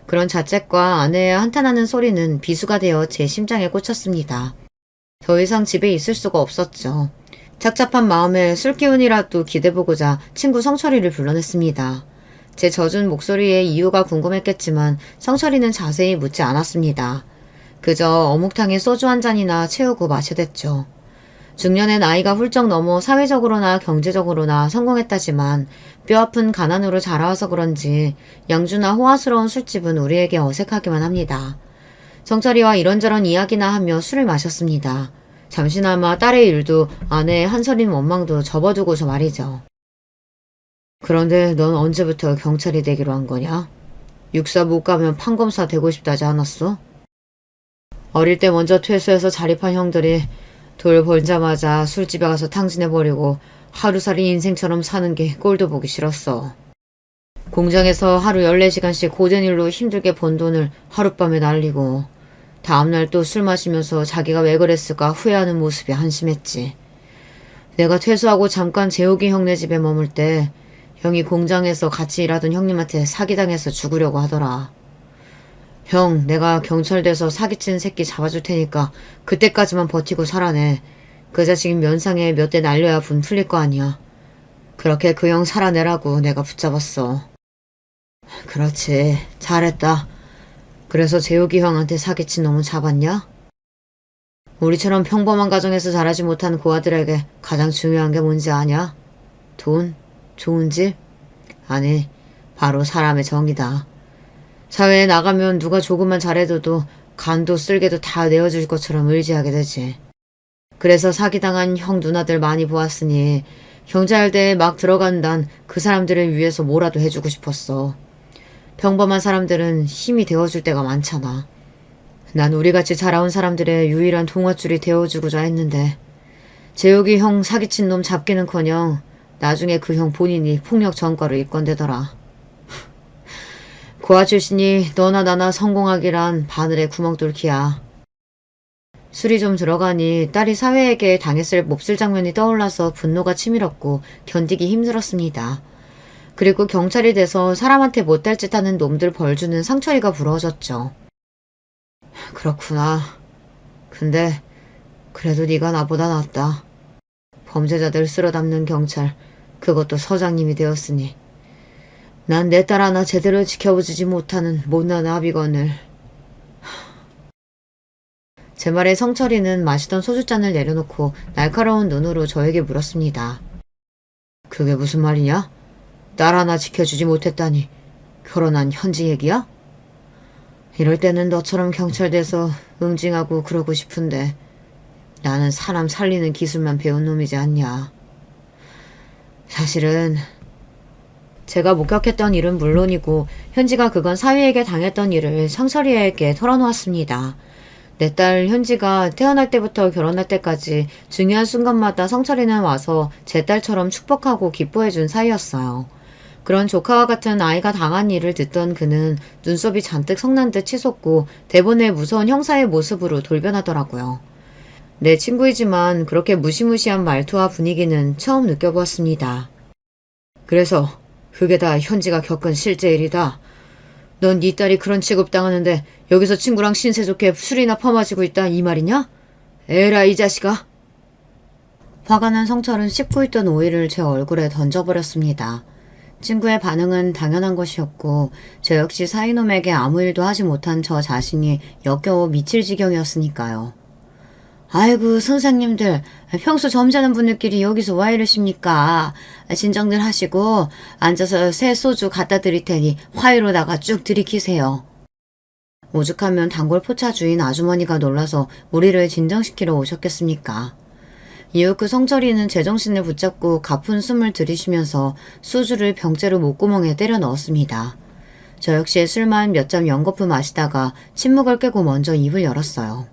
그런 자책과 아내의 한탄하는 소리는 비수가 되어 제 심장에 꽂혔습니다. 더 이상 집에 있을 수가 없었죠. 착잡한 마음에 술 기운이라도 기대보고자 친구 성철이를 불러냈습니다. 제 젖은 목소리에 이유가 궁금했겠지만 성철이는 자세히 묻지 않았습니다. 그저 어묵탕에 소주 한 잔이나 채우고 마셔댔죠. 중년의 나이가 훌쩍 넘어 사회적으로나 경제적으로나 성공했다지만 뼈아픈 가난으로 자라와서 그런지 양주나 호화스러운 술집은 우리에게 어색하기만 합니다. 정철이와 이런저런 이야기나 하며 술을 마셨습니다. 잠시나마 딸의 일도 아내의 한서린 원망도 접어두고서 말이죠. 그런데 넌 언제부터 경찰이 되기로 한 거냐? 육사 못 가면 판검사 되고 싶다지 않았어? 어릴 때 먼저 퇴소해서 자립한 형들이 돌 벌자마자 술집에 가서 탕진해버리고 하루살이 인생처럼 사는 게 꼴도 보기 싫었어. 공장에서 하루 14시간씩 고된 일로 힘들게 번 돈을 하룻밤에 날리고 다음날 또 술 마시면서 자기가 왜 그랬을까 후회하는 모습이 한심했지. 내가 퇴소하고 잠깐 재욱이 형네 집에 머물 때 형이 공장에서 같이 일하던 형님한테 사기당해서 죽으려고 하더라. 형, 내가 경찰 돼서 사기친 새끼 잡아줄 테니까 그때까지만 버티고 살아내. 그 자식 면상에 몇 대 날려야 분 풀릴 거 아니야. 그렇게 그 형 살아내라고 내가 붙잡았어. 그렇지. 잘했다. 그래서 재욱이 형한테 사기친 놈은 잡았냐? 우리처럼 평범한 가정에서 자라지 못한 고아들에게 가장 중요한 게 뭔지 아냐? 돈? 좋은 집? 아니, 바로 사람의 정이다. 사회에 나가면 누가 조금만 잘해줘도 간도 쓸개도 다 내어줄 것처럼 의지하게 되지. 그래서 사기당한 형 누나들 많이 보았으니 경찰대에 막 들어간 난 그 사람들을 위해서 뭐라도 해주고 싶었어. 평범한 사람들은 힘이 되어줄 때가 많잖아. 난 우리같이 자라온 사람들의 유일한 동화줄이 되어주고자 했는데 재욱이 형 사기친 놈 잡기는커녕 나중에 그 형 본인이 폭력 전과로 입건되더라. 고아 출신이 너나 나나 성공하기란 바늘에 구멍 뚫기야. 술이 좀 들어가니 딸이 사회에게 당했을 몹쓸 장면이 떠올라서 분노가 치밀었고 견디기 힘들었습니다. 그리고 경찰이 돼서 사람한테 못될 짓 하는 놈들 벌주는 상철이가 부러워졌죠. 그렇구나. 근데 그래도 네가 나보다 낫다. 범죄자들 쓸어담는 경찰, 그것도 서장님이 되었으니. 난 내 딸 하나 제대로 지켜보지 못하는 못난 아비건을. 제 말에 성철이는 마시던 소주잔을 내려놓고 날카로운 눈으로 저에게 물었습니다. 그게 무슨 말이냐? 딸 하나 지켜주지 못했다니 결혼한 현지 얘기야? 이럴 때는 너처럼 경찰 돼서 응징하고 그러고 싶은데 나는 사람 살리는 기술만 배운 놈이지 않냐. 사실은 제가 목격했던 일은 물론이고 현지가 그간 사위에게 당했던 일을 성철이에게 털어놓았습니다. 내 딸 현지가 태어날 때부터 결혼할 때까지 중요한 순간마다 성철이는 와서 제 딸처럼 축복하고 기뻐해준 사이였어요. 그런 조카와 같은 아이가 당한 일을 듣던 그는 눈썹이 잔뜩 성난 듯 치솟고 대본의 무서운 형사의 모습으로 돌변하더라고요. 내 친구이지만 그렇게 무시무시한 말투와 분위기는 처음 느껴보았습니다. 그래서 그게 다 현지가 겪은 실제 일이다. 넌 네 딸이 그런 취급당하는데 여기서 친구랑 신세 좋게 술이나 퍼마시고 있다 이 말이냐? 에라 이 자식아. 화가 난 성철은 씹고 있던 오이를 제 얼굴에 던져버렸습니다. 친구의 반응은 당연한 것이었고 저 역시 사이놈에게 아무 일도 하지 못한 저 자신이 역겨워 미칠 지경이었으니까요. 아이고 선생님들 평소 점잖은 분들끼리 여기서 와 이러십니까? 진정들 하시고 앉아서 새 소주 갖다 드릴 테니 화이로다가 쭉 들이키세요. 오죽하면 단골 포차 주인 아주머니가 놀라서 우리를 진정시키러 오셨겠습니까? 이후 그 성철이는 제정신을 붙잡고 가쁜 숨을 들이쉬면서 소주를 병째로 목구멍에 때려 넣었습니다. 저 역시 술만 몇 잔 연거푸 마시다가 침묵을 깨고 먼저 입을 열었어요.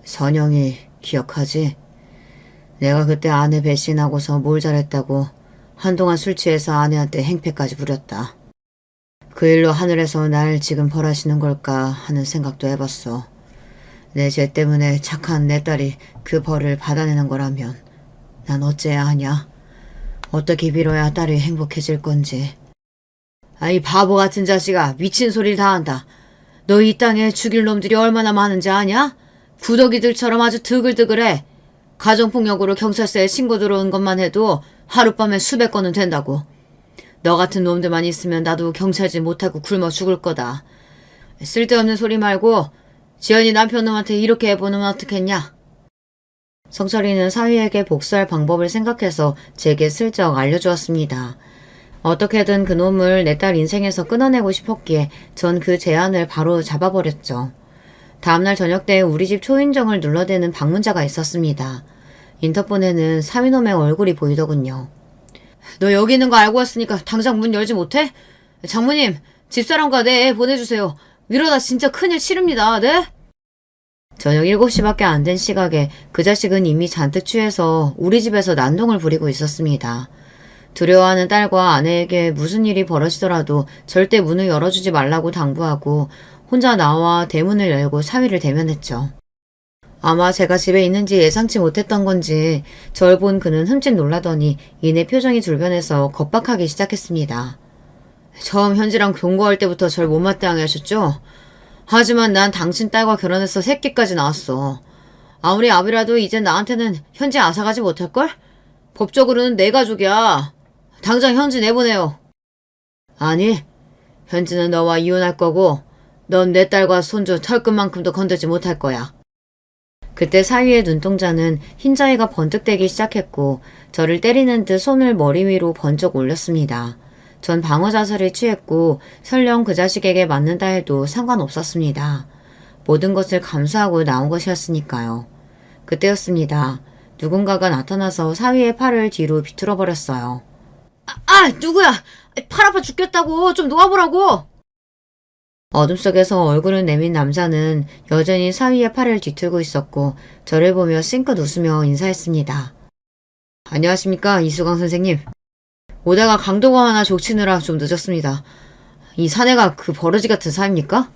선영이 기억하지? 내가 그때 아내 배신하고서 뭘 잘했다고 한동안 술 취해서 아내한테 행패까지 부렸다. 그 일로 하늘에서 날 지금 벌하시는 걸까 하는 생각도 해봤어. 내 죄 때문에 착한 내 딸이 그 벌을 받아내는 거라면 난 어째야 하냐? 어떻게 빌어야 딸이 행복해질 건지. 아이 바보 같은 자식아 미친 소리를 다 한다. 너 이 땅에 죽일 놈들이 얼마나 많은지 아냐? 구더기들처럼 아주 드글드글해. 가정폭력으로 경찰서에 신고 들어온 것만 해도 하룻밤에 수백 건은 된다고. 너 같은 놈들만 있으면 나도 경찰직 못하고 굶어 죽을 거다. 쓸데없는 소리 말고 지연이 남편 놈한테 이렇게 해보면 어떻겠냐? 성철이는 사위에게 복수할 방법을 생각해서 제게 슬쩍 알려주었습니다. 어떻게든 그놈을 내 딸 인생에서 끊어내고 싶었기에 전 그 제안을 바로 잡아버렸죠. 다음날 저녁 때 우리 집 초인종을 눌러대는 방문자가 있었습니다. 인터폰에는 사위놈의 얼굴이 보이더군요. 너 여기 있는 거 알고 왔으니까 당장 문 열지 못해? 장모님, 집사람과 내 애 보내주세요. 이러다 진짜 큰일 치릅니다. 네? 저녁 7시밖에 안 된 시각에 그 자식은 이미 잔뜩 취해서 우리 집에서 난동을 부리고 있었습니다. 두려워하는 딸과 아내에게 무슨 일이 벌어지더라도 절대 문을 열어주지 말라고 당부하고 혼자 나와 대문을 열고 사위를 대면했죠. 아마 제가 집에 있는지 예상치 못했던 건지 절 본 그는 흠칫 놀라더니 이내 표정이 둘변해서 겁박하기 시작했습니다. 처음 현지랑 동거할 때부터 절 못마땅해 하셨죠? 하지만 난 당신 딸과 결혼해서 새끼까지 낳았어. 아무리 아비라도 이젠 나한테는 현지 앗아가지 못할걸? 법적으로는 내 가족이야. 당장 현지 내보내요. 아니, 현지는 너와 이혼할 거고 넌 내 딸과 손주 털끝만큼도 건들지 못할 거야. 그때 사위의 눈동자는 흰자위가 번뜩대기 시작했고 저를 때리는 듯 손을 머리 위로 번쩍 올렸습니다. 전 방어 자세를 취했고 설령 그 자식에게 맞는다 해도 상관없었습니다. 모든 것을 감수하고 나온 것이었으니까요. 그때였습니다. 누군가가 나타나서 사위의 팔을 뒤로 비틀어 버렸어요. 누구야? 팔 아파 죽겠다고. 좀 놓아보라고. 어둠 속에서 얼굴을 내민 남자는 여전히 사위의 팔을 뒤틀고 있었고 저를 보며 싱긋 웃으며 인사했습니다. 안녕하십니까, 이수강 선생님. 오다가 강도가 하나 족치느라 좀 늦었습니다. 이 사내가 그 버러지 같은 사입니까?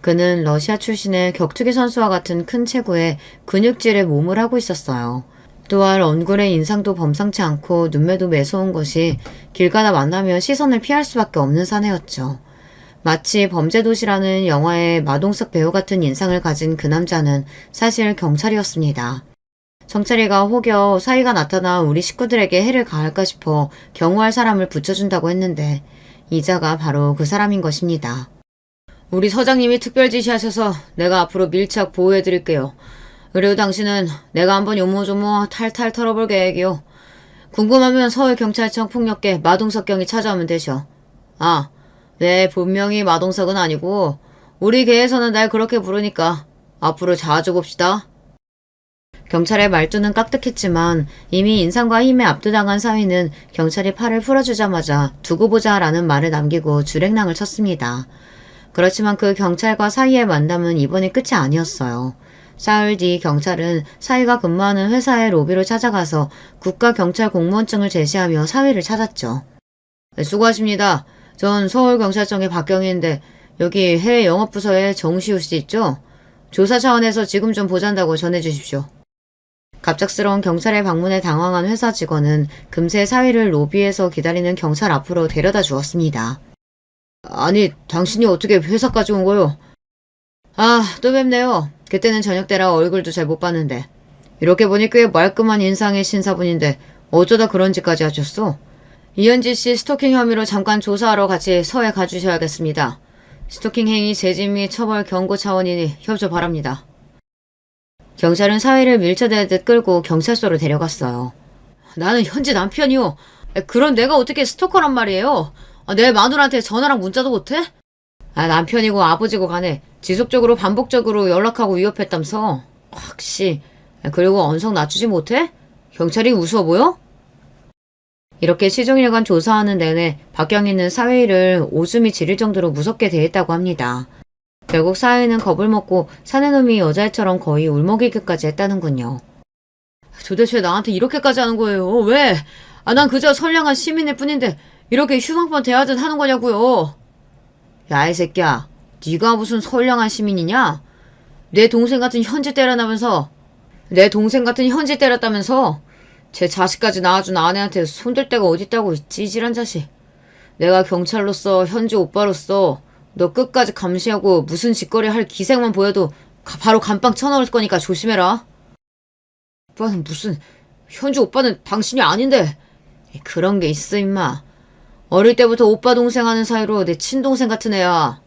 그는 러시아 출신의 격투기 선수와 같은 큰 체구에 근육질의 몸을 하고 있었어요. 또한 얼굴의 인상도 범상치 않고 눈매도 매서운 것이 길 가다 만나면 시선을 피할 수밖에 없는 사내였죠. 마치 범죄도시라는 영화의 마동석 배우 같은 인상을 가진 그 남자는 사실 경찰이었습니다. 성철이가 혹여 사위가 나타나 우리 식구들에게 해를 가할까 싶어 경호할 사람을 붙여준다고 했는데 이자가 바로 그 사람인 것입니다. 우리 서장님이 특별 지시하셔서 내가 앞으로 밀착 보호해드릴게요. 그리고 당신은 내가 한번 요모조모 탈탈 털어볼 계획이요. 궁금하면 서울경찰청 폭력계 마동석 경이 찾아오면 되셔. 네, 분명히 마동석은 아니고 우리 계에서는 날 그렇게 부르니까 앞으로 자주 봅시다. 경찰의 말투는 깍듯했지만 이미 인상과 힘에 압도당한 사위는 경찰이 팔을 풀어주자마자 두고 보자라는 말을 남기고 주랭랑을 쳤습니다. 그렇지만 그 경찰과 사위의 만남은 이번이 끝이 아니었어요. 사흘 뒤 경찰은 사위가 근무하는 회사의 로비로 찾아가서 국가경찰공무원증을 제시하며 사위를 찾았죠. 수고하십니다. 전 서울경찰청의 박경희인데 여기 해외 영업부서의 정시우 씨 있죠? 조사 차원에서 지금 좀 보잔다고 전해주십시오. 갑작스러운 경찰의 방문에 당황한 회사 직원은 금세 사위를 로비에서 기다리는 경찰 앞으로 데려다 주었습니다. 아니, 당신이 어떻게 회사까지 온 거요? 또 뵙네요. 그때는 저녁 때라 얼굴도 잘 못 봤는데. 이렇게 보니 꽤 말끔한 인상의 신사분인데 어쩌다 그런 짓까지 하셨어? 이현지 씨 스토킹 혐의로 잠깐 조사하러 같이 서에 가주셔야겠습니다. 스토킹 행위 재집 및 처벌 경고 차원이니 협조 바랍니다. 경찰은 사위를 밀쳐대듯 끌고 경찰서로 데려갔어요. 나는 현지 남편이요. 그런 내가 어떻게 스토커란 말이에요. 내 마누라한테 전화랑 문자도 못해? 남편이고 아버지고 간에 지속적으로 반복적으로 연락하고 위협했다면서. 확시. 그리고 언성 낮추지 못해? 경찰이 우스워 보여? 이렇게 시종일관 조사하는 내내 박경희는 사위를 오줌이 지릴 정도로 무섭게 대했다고 합니다. 결국 사위는 겁을 먹고 사내놈이 여자애처럼 거의 울먹이기까지 했다는군요. 도대체 나한테 이렇게까지 하는 거예요? 왜? 난 그저 선량한 시민일 뿐인데 이렇게 휴방권 대하듯 하는 거냐고요. 야, 이 새끼야. 네가 무슨 선량한 시민이냐? 내 동생 같은 현지 때렸다면서 제 자식까지 낳아준 아내한테 손댈 데가 어딨다고, 찌질한 자식. 내가 경찰로서 현지 오빠로서 너 끝까지 감시하고 무슨 짓거리 할 기색만 보여도 바로 감빵 쳐넣을 거니까 조심해라. 오빠는 무슨, 현지 오빠는 당신이 아닌데. 그런 게 있어 임마. 어릴 때부터 오빠 동생 하는 사이로 내 친동생 같은 애야.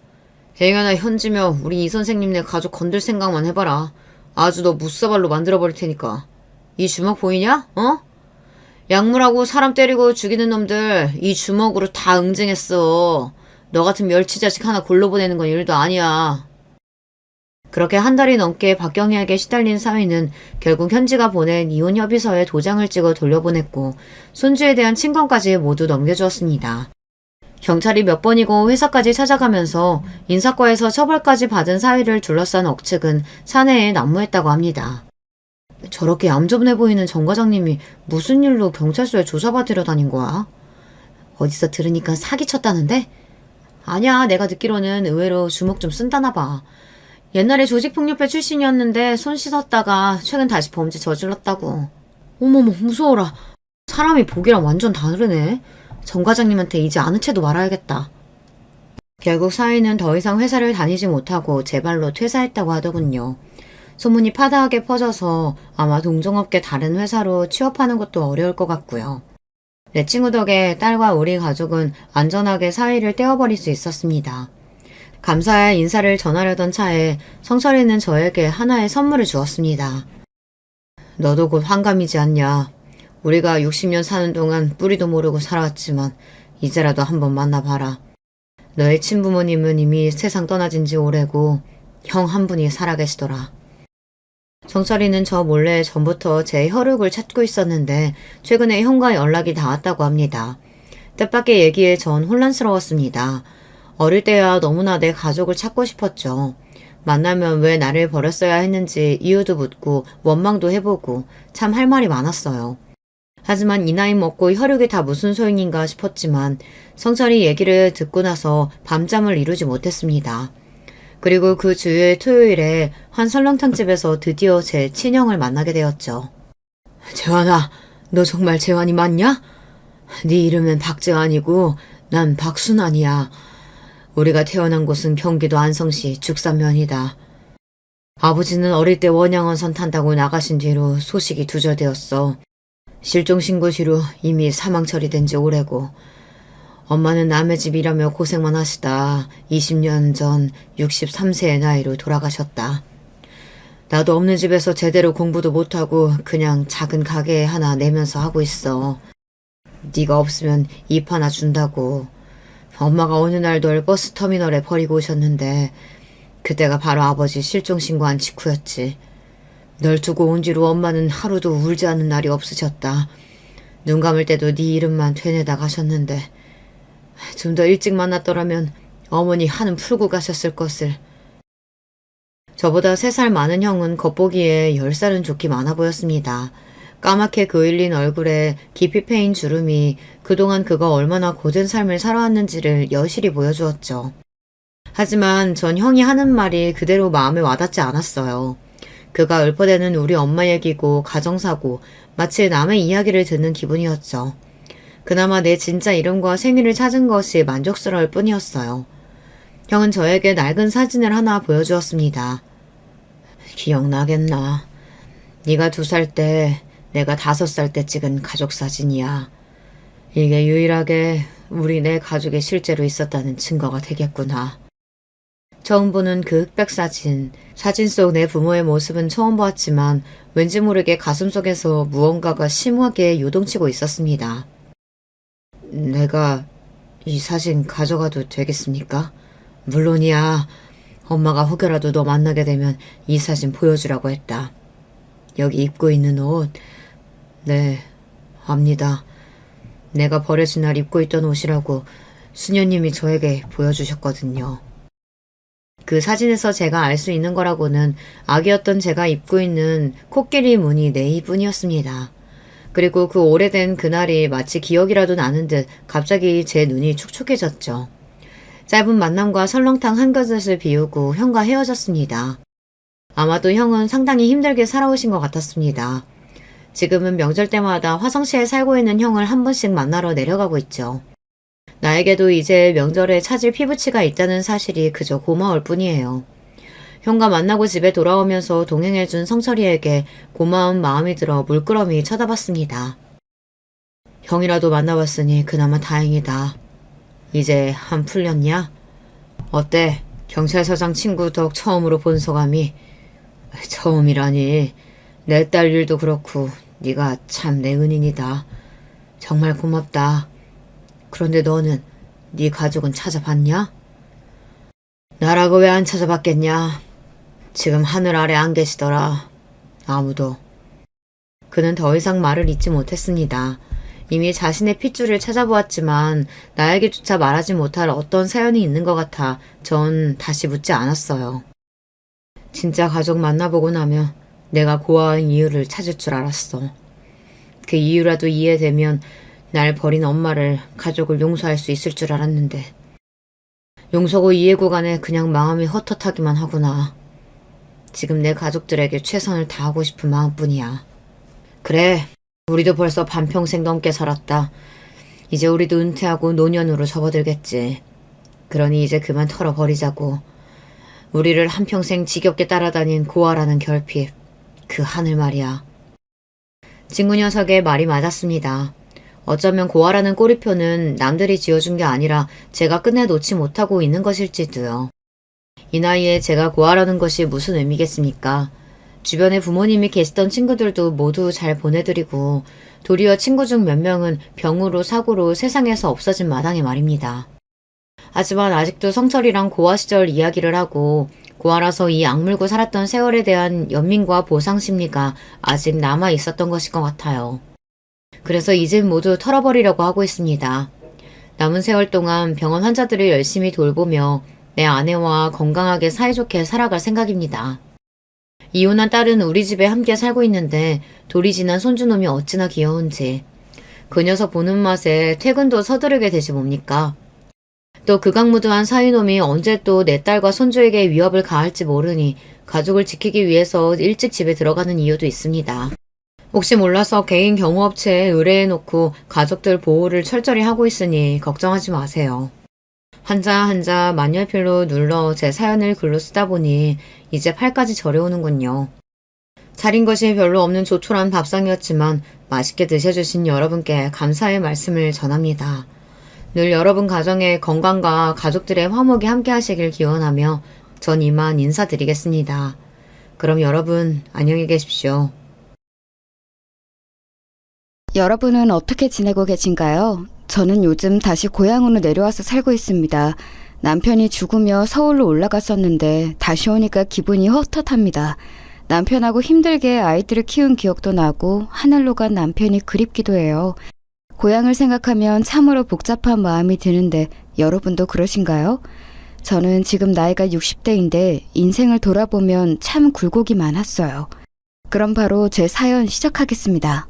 행여나 현지며 우리 이 선생님네 가족 건들 생각만 해봐라. 아주 너 무사발로 만들어버릴 테니까. 이 주먹 보이냐? 어? 약물하고 사람 때리고 죽이는 놈들 이 주먹으로 다 응징했어. 너 같은 멸치 자식 하나 골로 보내는 건 일도 아니야. 그렇게 한 달이 넘게 박경희에게 시달린 사위는 결국 현지가 보낸 이혼 협의서에 도장을 찍어 돌려보냈고 손주에 대한 친권까지 모두 넘겨주었습니다. 경찰이 몇 번이고 회사까지 찾아가면서 인사과에서 처벌까지 받은 사위를 둘러싼 억측은 사내에 난무했다고 합니다. 저렇게 얌전해 보이는 정 과장님이 무슨 일로 경찰서에 조사받으러 다닌 거야? 어디서 들으니까 사기쳤다는데? 아니야, 내가 듣기로는 의외로 주먹 좀 쓴다나 봐. 옛날에 조직폭력배 출신이었는데 손 씻었다가 최근 다시 범죄 저질렀다고. 어머머, 무서워라. 사람이 보기랑 완전 다르네. 정 과장님한테 이제 아는 채도 말아야겠다. 결국 사위는 더 이상 회사를 다니지 못하고 제 발로 퇴사했다고 하더군요. 소문이 파다하게 퍼져서 아마 동종업계 다른 회사로 취업하는 것도 어려울 것 같고요. 내 친구 덕에 딸과 우리 가족은 안전하게 사위를 떼어버릴 수 있었습니다. 감사의 인사를 전하려던 차에 성철이는 저에게 하나의 선물을 주었습니다. 너도 곧 환갑이지 않냐. 우리가 60년 사는 동안 뿌리도 모르고 살아왔지만 이제라도 한번 만나봐라. 너의 친부모님은 이미 세상 떠나진 지 오래고 형 한 분이 살아계시더라. 정철이는 저 몰래 전부터 제 혈육을 찾고 있었는데 최근에 형과 연락이 닿았다고 합니다. 뜻밖의 얘기에 전 혼란스러웠습니다. 어릴 때야 너무나 내 가족을 찾고 싶었죠. 만나면 왜 나를 버렸어야 했는지 이유도 묻고 원망도 해보고 참 할 말이 많았어요. 하지만 이 나이 먹고 혈육이 다 무슨 소용인가 싶었지만 성철이 얘기를 듣고 나서 밤잠을 이루지 못했습니다. 그리고 그 주일 토요일에 한 설렁탕집에서 드디어 제 친형을 만나게 되었죠. 재환아, 너 정말 재환이 맞냐? 네 이름은 박재환이고 난 박순환이야. 우리가 태어난 곳은 경기도 안성시 죽산면이다. 아버지는 어릴 때 원양어선 탄다고 나가신 뒤로 소식이 두절되었어. 실종신고 뒤로 이미 사망 처리된 지 오래고 엄마는 남의 집 일하며 고생만 하시다 20년 전 63세의 나이로 돌아가셨다. 나도 없는 집에서 제대로 공부도 못하고 그냥 작은 가게 하나 내면서 하고 있어. 네가 없으면 입 하나 준다고. 엄마가 어느 날 널 버스터미널에 버리고 오셨는데 그때가 바로 아버지 실종신고한 직후였지. 널 두고 온 뒤로 엄마는 하루도 울지 않는 날이 없으셨다. 눈 감을 때도 네 이름만 되뇌다 가셨는데 좀 더 일찍 만났더라면 어머니 한은 풀고 가셨을 것을. 저보다 3살 많은 형은 겉보기에 10살은 좋기 많아 보였습니다. 까맣게 그을린 얼굴에 깊이 패인 주름이 그동안 그가 얼마나 고된 삶을 살아왔는지를 여실히 보여주었죠. 하지만 전 형이 하는 말이 그대로 마음에 와닿지 않았어요. 그가 읊어대는 우리 엄마 얘기고 가정사고 마치 남의 이야기를 듣는 기분이었죠. 그나마 내 진짜 이름과 생일을 찾은 것이 만족스러울 뿐이었어요. 형은 저에게 낡은 사진을 하나 보여주었습니다. 기억나겠나? 네가 2살 때 내가 5살 때 찍은 가족사진이야. 이게 유일하게 우리 내 가족이 실제로 있었다는 증거가 되겠구나. 처음 보는 그 흑백 사진 속 내 부모의 모습은 처음 보았지만 왠지 모르게 가슴속에서 무언가가 심하게 요동치고 있었습니다. 내가 이 사진 가져가도 되겠습니까? 물론이야. 엄마가 혹여라도 너 만나게 되면 이 사진 보여주라고 했다. 여기 입고 있는 옷. 네, 압니다. 내가 버려진 날 입고 있던 옷이라고 수녀님이 저에게 보여주셨거든요. 그 사진에서 제가 알 수 있는 거라고는 아기였던 제가 입고 있는 코끼리 무늬 네이뿐이었습니다. 그리고 그 오래된 그날이 마치 기억이라도 나는 듯 갑자기 제 눈이 촉촉해졌죠. 짧은 만남과 설렁탕 한 그릇을 비우고 형과 헤어졌습니다. 아마도 형은 상당히 힘들게 살아오신 것 같았습니다. 지금은 명절 때마다 화성시에 살고 있는 형을 한 번씩 만나러 내려가고 있죠. 나에게도 이제 명절에 찾을 피부치가 있다는 사실이 그저 고마울 뿐이에요. 형과 만나고 집에 돌아오면서 동행해준 성철이에게 고마운 마음이 들어 물끄러미 쳐다봤습니다. 형이라도 만나봤으니 그나마 다행이다. 이제 한 풀렸냐? 어때? 경찰서장 친구 덕 처음으로 본 소감이? 처음이라니. 내 딸 일도 그렇고 네가 참 내 은인이다. 정말 고맙다. 그런데 너는 네 가족은 찾아봤냐? 나라고 왜 안 찾아봤겠냐? 지금 하늘 아래 안 계시더라. 아무도. 그는 더 이상 말을 잇지 못했습니다. 이미 자신의 핏줄을 찾아보았지만 나에게조차 말하지 못할 어떤 사연이 있는 것 같아 전 다시 묻지 않았어요. 진짜 가족 만나보고 나면 내가 고아인 이유를 찾을 줄 알았어. 그 이유라도 이해되면 날 버린 엄마를, 가족을 용서할 수 있을 줄 알았는데 용서고 이해 구간에 그냥 마음이 헛헛하기만 하구나. 지금 내 가족들에게 최선을 다하고 싶은 마음뿐이야. 그래, 우리도 벌써 반평생 넘게 살았다. 이제 우리도 은퇴하고 노년으로 접어들겠지. 그러니 이제 그만 털어버리자고. 우리를 한평생 지겹게 따라다닌 고아라는 결핍. 그 하늘 말이야. 친구 녀석의 말이 맞았습니다. 어쩌면 고아라는 꼬리표는 남들이 지어준 게 아니라 제가 끝내 놓지 못하고 있는 것일지도요. 이 나이에 제가 고아라는 것이 무슨 의미겠습니까? 주변에 부모님이 계시던 친구들도 모두 잘 보내드리고 도리어 친구 중 몇 명은 병으로 사고로 세상에서 없어진 마당에 말입니다. 하지만 아직도 성철이랑 고아 시절 이야기를 하고 고아라서 이 악물고 살았던 세월에 대한 연민과 보상 심리가 아직 남아 있었던 것일 것 같아요. 그래서 이제 모두 털어버리려고 하고 있습니다. 남은 세월 동안 병원 환자들을 열심히 돌보며 내 아내와 건강하게 사이좋게 살아갈 생각입니다. 이혼한 딸은 우리 집에 함께 살고 있는데 돌이 지난 손주놈이 어찌나 귀여운지. 그 녀석 보는 맛에 퇴근도 서두르게 되지 뭡니까? 또 극악무도한 사위놈이 언제 또 내 딸과 손주에게 위협을 가할지 모르니 가족을 지키기 위해서 일찍 집에 들어가는 이유도 있습니다. 혹시 몰라서 개인 경호업체에 의뢰해놓고 가족들 보호를 철저히 하고 있으니 걱정하지 마세요. 한자 만년필로 눌러 제 사연을 글로 쓰다 보니 이제 팔까지 저려오는군요. 차린 것이 별로 없는 조촐한 밥상이었지만 맛있게 드셔주신 여러분께 감사의 말씀을 전합니다. 늘 여러분 가정의 건강과 가족들의 화목이 함께 하시길 기원하며 전 이만 인사드리겠습니다. 그럼 여러분 안녕히 계십시오. 여러분은 어떻게 지내고 계신가요? 저는 요즘 다시 고향으로 내려와서 살고 있습니다. 남편이 죽으며 서울로 올라갔었는데 다시 오니까 기분이 헛헛합니다. 남편하고 힘들게 아이들을 키운 기억도 나고 하늘로 간 남편이 그립기도 해요. 고향을 생각하면 참으로 복잡한 마음이 드는데 여러분도 그러신가요? 저는 지금 나이가 60대인데 인생을 돌아보면 참 굴곡이 많았어요. 그럼 바로 제 사연 시작하겠습니다.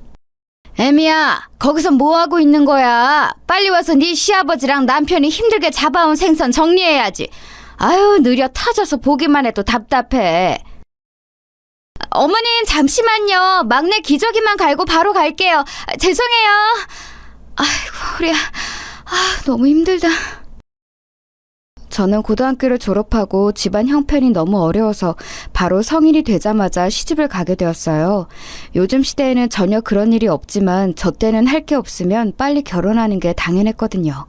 애미야, 거기서 뭐하고 있는 거야? 빨리 와서 네 시아버지랑 남편이 힘들게 잡아온 생선 정리해야지. 아유, 느려 터져서 보기만 해도 답답해. 어머님, 잠시만요. 막내 기저귀만 갈고 바로 갈게요. 죄송해요. 아이고, 우리야. 너무 힘들다. 저는 고등학교를 졸업하고 집안 형편이 너무 어려워서 바로 성인이 되자마자 시집을 가게 되었어요. 요즘 시대에는 전혀 그런 일이 없지만 저 때는 할 게 없으면 빨리 결혼하는 게 당연했거든요.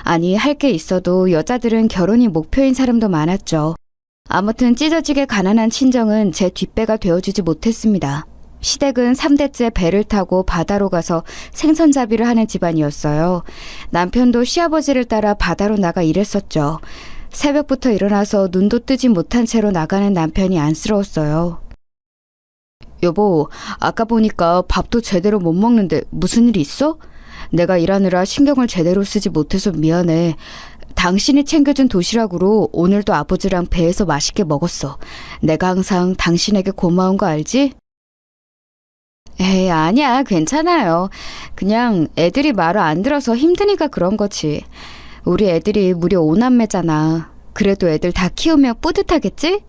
아니, 할 게 있어도 여자들은 결혼이 목표인 사람도 많았죠. 아무튼 찢어지게 가난한 친정은 제 뒷배가 되어주지 못했습니다. 시댁은 3대째 배를 타고 바다로 가서 생선잡이를 하는 집안이었어요. 남편도 시아버지를 따라 바다로 나가 일했었죠. 새벽부터 일어나서 눈도 뜨지 못한 채로 나가는 남편이 안쓰러웠어요. 여보, 아까 보니까 밥도 제대로 못 먹는데 무슨 일 있어? 내가 일하느라 신경을 제대로 쓰지 못해서 미안해. 당신이 챙겨준 도시락으로 오늘도 아버지랑 배에서 맛있게 먹었어. 내가 항상 당신에게 고마운 거 알지? 에이, 아니야. 괜찮아요. 그냥 애들이 말을 안 들어서 힘드니까 그런 거지. 우리 애들이 무려 5남매잖아. 그래도 애들 다 키우면 뿌듯하겠지?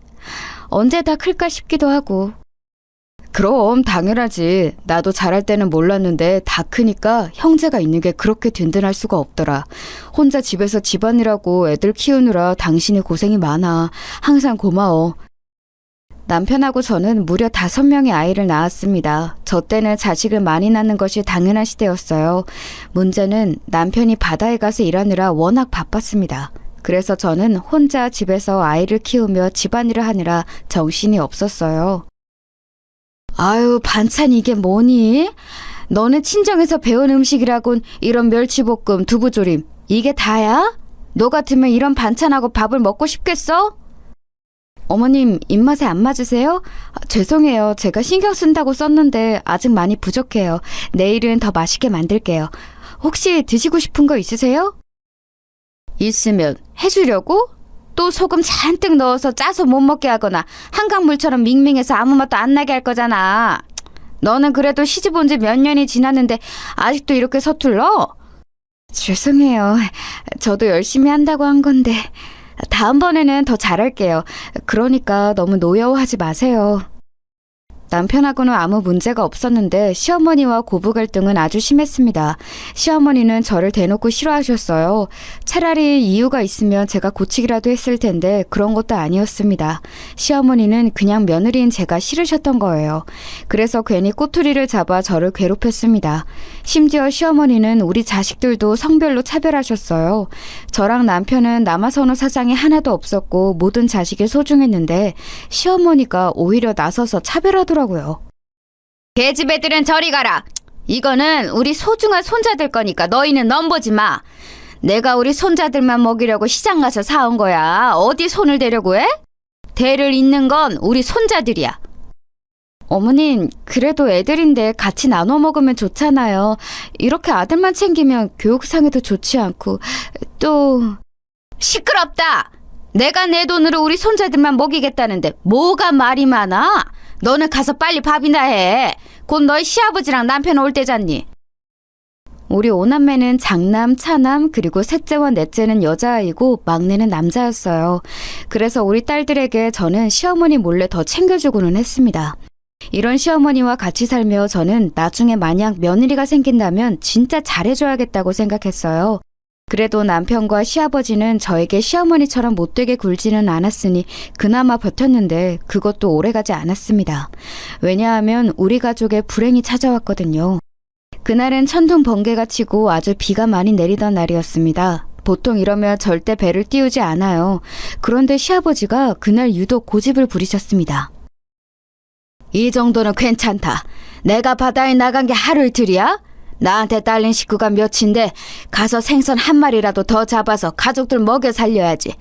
언제 다 클까 싶기도 하고. 그럼 당연하지. 나도 잘할 때는 몰랐는데 다 크니까 형제가 있는 게 그렇게 든든할 수가 없더라. 혼자 집에서 집안일하고 애들 키우느라 당신이 고생이 많아. 항상 고마워. 남편하고 저는 무려 5명의 아이를 낳았습니다. 저 때는 자식을 많이 낳는 것이 당연한 시대였어요. 문제는 남편이 바다에 가서 일하느라 워낙 바빴습니다. 그래서 저는 혼자 집에서 아이를 키우며 집안일을 하느라 정신이 없었어요. 아유, 반찬 이게 뭐니? 너네 친정에서 배운 음식이라곤 이런 멸치볶음, 두부조림 이게 다야? 너 같으면 이런 반찬하고 밥을 먹고 싶겠어? 어머님, 입맛에 안 맞으세요? 죄송해요. 제가 신경 쓴다고 썼는데 아직 많이 부족해요. 내일은 더 맛있게 만들게요. 혹시 드시고 싶은 거 있으세요? 있으면 해주려고? 또 소금 잔뜩 넣어서 짜서 못 먹게 하거나 한강물처럼 밍밍해서 아무 맛도 안 나게 할 거잖아. 너는 그래도 시집 온 지 몇 년이 지났는데 아직도 이렇게 서툴러? 죄송해요. 저도 열심히 한다고 한 건데 다음번에는 더 잘할게요. 그러니까 너무 노여워하지 마세요. 남편하고는 아무 문제가 없었는데 시어머니와 고부 갈등은 아주 심했습니다. 시어머니는 저를 대놓고 싫어하셨어요. 차라리 이유가 있으면 제가 고치기라도 했을 텐데 그런 것도 아니었습니다. 시어머니는 그냥 며느리인 제가 싫으셨던 거예요. 그래서 괜히 꼬투리를 잡아 저를 괴롭혔습니다. 심지어 시어머니는 우리 자식들도 성별로 차별하셨어요. 저랑 남편은 남아선호 사상이 하나도 없었고 모든 자식이 소중했는데 시어머니가 오히려 나서서 차별하더라고요. 개집 애들은 저리 가라. 이거는 우리 소중한 손자들 거니까 너희는 넘보지 마. 내가 우리 손자들만 먹이려고 시장 가서 사온 거야. 어디 손을 대려고 해? 대를 잇는 건 우리 손자들이야. 어머님, 그래도 애들인데 같이 나눠 먹으면 좋잖아요. 이렇게 아들만 챙기면 교육상에도 좋지 않고 또... 시끄럽다. 내가 내 돈으로 우리 손자들만 먹이겠다는데 뭐가 말이 많아? 너는 가서 빨리 밥이나 해. 곧 너희 시아버지랑 남편 올 때잖니. 우리 오남매는 장남, 차남, 그리고 셋째와 넷째는 여자아이고 막내는 남자였어요. 그래서 우리 딸들에게 저는 시어머니 몰래 더 챙겨주고는 했습니다. 이런 시어머니와 같이 살며 저는 나중에 만약 며느리가 생긴다면 진짜 잘해줘야겠다고 생각했어요. 그래도 남편과 시아버지는 저에게 시어머니처럼 못되게 굴지는 않았으니 그나마 버텼는데 그것도 오래가지 않았습니다. 왜냐하면 우리 가족에 불행이 찾아왔거든요. 그날은 천둥 번개가 치고 아주 비가 많이 내리던 날이었습니다. 보통 이러면 절대 배를 띄우지 않아요. 그런데 시아버지가 그날 유독 고집을 부리셨습니다. 이 정도는 괜찮다. 내가 바다에 나간 게 하루 이틀이야? 나한테 딸린 식구가 몇인데 가서 생선 한 마리라도 더 잡아서 가족들 먹여 살려야지.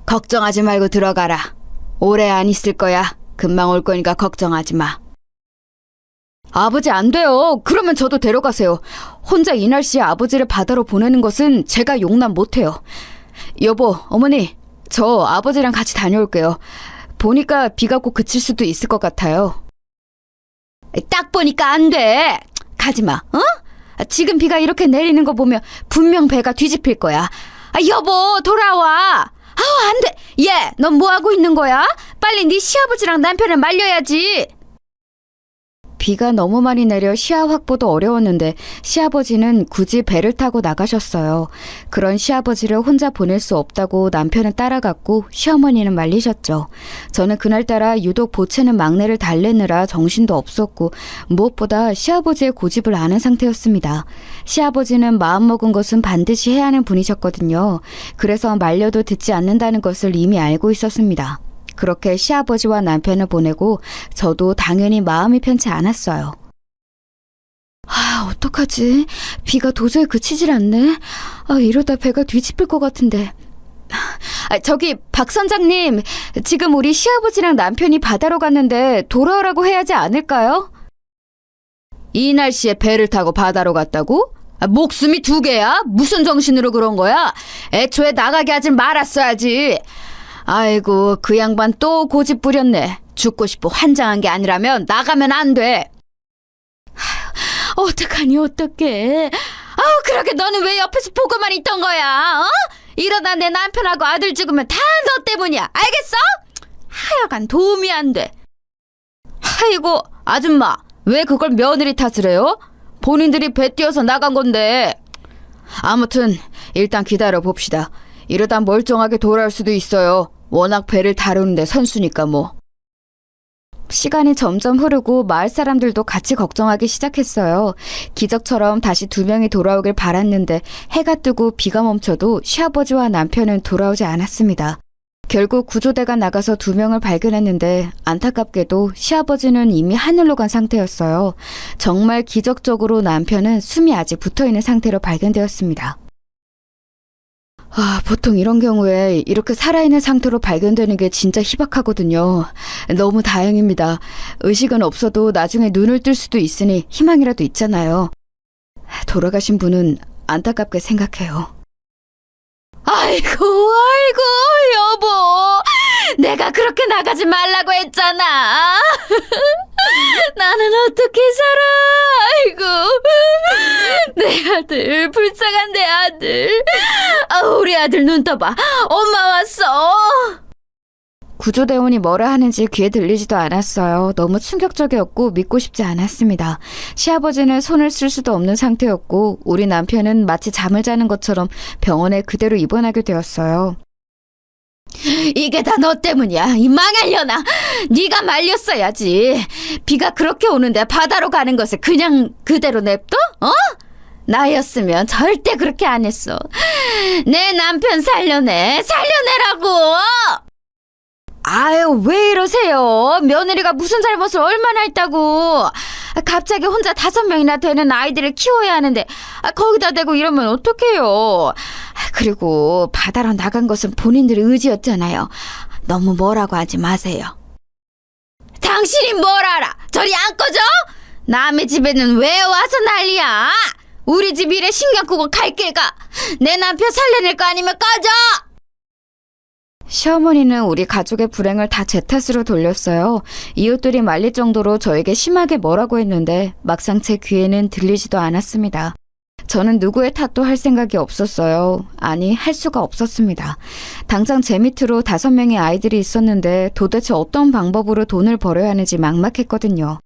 걱정하지 말고 들어가라. 오래 안 있을 거야. 금방 올 거니까 걱정하지 마. 아버지 안 돼요. 그러면 저도 데려가세요. 혼자 이 날씨에 아버지를 바다로 보내는 것은 제가 용납 못해요. 여보, 어머니, 저 아버지랑 같이 다녀올게요. 보니까 비가 곧 그칠 수도 있을 것 같아요. 딱 보니까 안 돼. 가지마, 어? 지금 비가 이렇게 내리는 거 보면 분명 배가 뒤집힐 거야. 여보, 돌아와. 안 돼. 얘, 넌 뭐 하고 있는 거야? 빨리 네 시아버지랑 남편을 말려야지. 비가 너무 많이 내려 시야 확보도 어려웠는데 시아버지는 굳이 배를 타고 나가셨어요. 그런 시아버지를 혼자 보낼 수 없다고 남편은 따라갔고 시어머니는 말리셨죠. 저는 그날따라 유독 보채는 막내를 달래느라 정신도 없었고 무엇보다 시아버지의 고집을 아는 상태였습니다. 시아버지는 마음먹은 것은 반드시 해야 하는 분이셨거든요. 그래서 말려도 듣지 않는다는 것을 이미 알고 있었습니다. 그렇게 시아버지와 남편을 보내고 저도 당연히 마음이 편치 않았어요. 어떡하지? 비가 도저히 그치질 않네. 이러다 배가 뒤집힐 것 같은데. 저기 박 선장님, 지금 우리 시아버지랑 남편이 바다로 갔는데 돌아오라고 해야지 않을까요? 이 날씨에 배를 타고 바다로 갔다고? 목숨이 두 개야? 무슨 정신으로 그런 거야? 애초에 나가게 하지 말았어야지. 아이고, 그 양반 또 고집 부렸네. 죽고 싶어 환장한 게 아니라면 나가면 안 돼. 어떡하니 어떡해. 그러게 너는 왜 옆에서 보고만 있던 거야? 이러다 내 남편하고 아들 죽으면 다 너 때문이야. 알겠어? 하여간 도움이 안 돼. 아이고, 아줌마, 왜 그걸 며느리 탓을 해요? 본인들이 배 띄워서 나간 건데. 아무튼 일단 기다려 봅시다. 이러다 멀쩡하게 돌아올 수도 있어요. 워낙 배를 다루는데 선수니까 뭐. 시간이 점점 흐르고 마을 사람들도 같이 걱정하기 시작했어요. 기적처럼 다시 두 명이 돌아오길 바랐는데 해가 뜨고 비가 멈춰도 시아버지와 남편은 돌아오지 않았습니다. 결국 구조대가 나가서 2명을 발견했는데 안타깝게도 시아버지는 이미 하늘로 간 상태였어요. 정말 기적적으로 남편은 숨이 아직 붙어있는 상태로 발견되었습니다. 보통 이런 경우에 이렇게 살아있는 상태로 발견되는 게 진짜 희박하거든요. 너무 다행입니다. 의식은 없어도 나중에 눈을 뜰 수도 있으니 희망이라도 있잖아요. 돌아가신 분은 안타깝게 생각해요. 아이고, 여보. 내가 그렇게 나가지 말라고 했잖아. 나는 어떻게 살아? 아이고. 내 아들, 불쌍한 내 아들. 우리 아들 눈 떠봐. 엄마 왔어. 구조대원이 뭐라 하는지 귀에 들리지도 않았어요. 너무 충격적이었고 믿고 싶지 않았습니다. 시아버지는 손을 쓸 수도 없는 상태였고 우리 남편은 마치 잠을 자는 것처럼 병원에 그대로 입원하게 되었어요. 이게 다 너 때문이야. 이 망할려나. 네가 말렸어야지. 비가 그렇게 오는데 바다로 가는 것을 그냥 그대로 냅둬? 나였으면 절대 그렇게 안 했어. 내 남편 살려내라고. 아유, 왜 이러세요? 며느리가 무슨 잘못을 얼마나 했다고. 갑자기 혼자 5명이나 되는 아이들을 키워야 하는데 거기다 대고 이러면 어떡해요. 그리고 바다로 나간 것은 본인들의 의지였잖아요. 너무 뭐라고 하지 마세요. 당신이 뭘 알아? 저리 안 꺼져? 남의 집에는 왜 와서 난리야? 우리 집 일에 신경 끄고 갈 길 가. 내 남편 살려낼 거 아니면 꺼져. 시어머니는 우리 가족의 불행을 다 제 탓으로 돌렸어요. 이웃들이 말릴 정도로 저에게 심하게 뭐라고 했는데 막상 제 귀에는 들리지도 않았습니다. 저는 누구의 탓도 할 생각이 없었어요. 아니, 할 수가 없었습니다. 당장 제 밑으로 5명의 아이들이 있었는데 도대체 어떤 방법으로 돈을 벌어야 하는지 막막했거든요.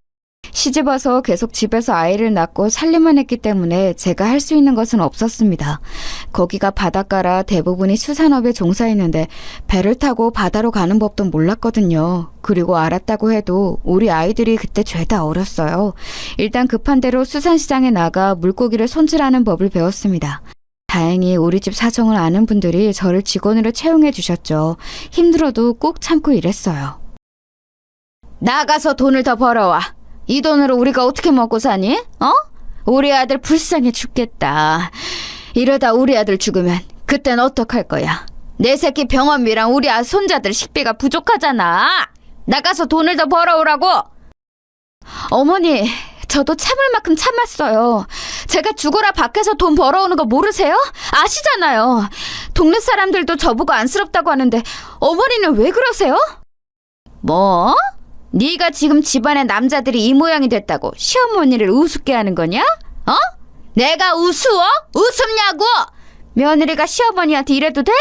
시집와서 계속 집에서 아이를 낳고 살림만 했기 때문에 제가 할 수 있는 것은 없었습니다. 거기가 바닷가라 대부분이 수산업에 종사했는데 배를 타고 바다로 가는 법도 몰랐거든요. 그리고 알았다고 해도 우리 아이들이 그때 죄다 어렸어요. 일단 급한 대로 수산시장에 나가 물고기를 손질하는 법을 배웠습니다. 다행히 우리 집 사정을 아는 분들이 저를 직원으로 채용해 주셨죠. 힘들어도 꼭 참고 일했어요. 나가서 돈을 더 벌어와. 이 돈으로 우리가 어떻게 먹고 사니? 우리 아들 불쌍해 죽겠다. 이러다 우리 아들 죽으면 그땐 어떡할 거야? 내 새끼 병원비랑 우리 손자들 식비가 부족하잖아. 나가서 돈을 더 벌어오라고. 어머니, 저도 참을 만큼 참았어요. 제가 죽어라 밖에서 돈 벌어오는 거 모르세요? 아시잖아요. 동네 사람들도 저보고 안쓰럽다고 하는데 어머니는 왜 그러세요? 뭐? 네가 지금 집안의 남자들이 이 모양이 됐다고 시어머니를 우습게 하는 거냐? 내가 우스워? 우습냐고? 며느리가 시어머니한테 이래도 돼?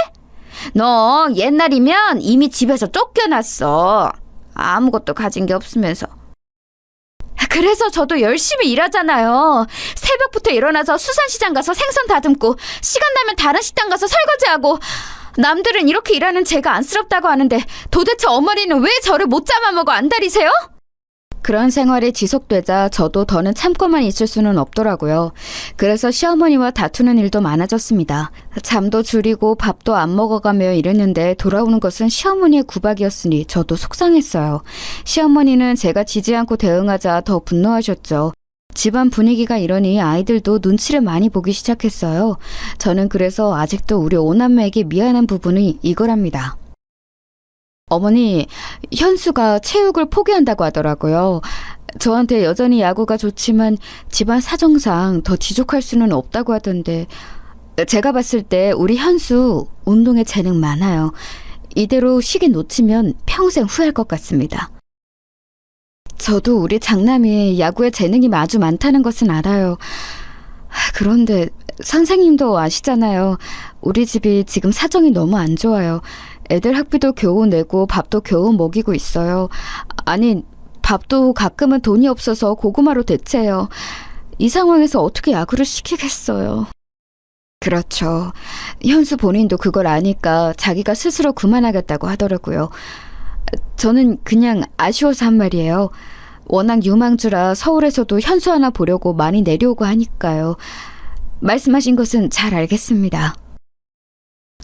너 옛날이면 이미 집에서 쫓겨났어. 아무것도 가진 게 없으면서. 그래서 저도 열심히 일하잖아요. 새벽부터 일어나서 수산시장 가서 생선 다듬고 시간 나면 다른 식당 가서 설거지하고. 남들은 이렇게 일하는 제가 안쓰럽다고 하는데 도대체 어머니는 왜 저를 못 잡아먹어 안달이세요? 그런 생활이 지속되자 저도 더는 참고만 있을 수는 없더라고요. 그래서 시어머니와 다투는 일도 많아졌습니다. 잠도 줄이고 밥도 안 먹어가며 이랬는데 돌아오는 것은 시어머니의 구박이었으니 저도 속상했어요. 시어머니는 제가 지지 않고 대응하자 더 분노하셨죠. 집안 분위기가 이러니 아이들도 눈치를 많이 보기 시작했어요. 저는 그래서 아직도 우리 오남매에게 미안한 부분이 이거랍니다. 어머니, 현수가 체육을 포기한다고 하더라고요. 저한테 여전히 야구가 좋지만 집안 사정상 더 지속할 수는 없다고 하던데 제가 봤을 때 우리 현수 운동에 재능 많아요. 이대로 시기 놓치면 평생 후회할 것 같습니다. 저도 우리 장남이 야구에 재능이 아주 많다는 것은 알아요. 그런데 선생님도 아시잖아요. 우리 집이 지금 사정이 너무 안 좋아요. 애들 학비도 겨우 내고 밥도 겨우 먹이고 있어요. 아니, 밥도 가끔은 돈이 없어서 고구마로 대체해요. 이 상황에서 어떻게 야구를 시키겠어요. 그렇죠. 현수 본인도 그걸 아니까 자기가 스스로 그만하겠다고 하더라고요. 저는 그냥 아쉬워서 한 말이에요. 워낙 유망주라 서울에서도 현수 하나 보려고 많이 내려오고 하니까요. 말씀하신 것은 잘 알겠습니다.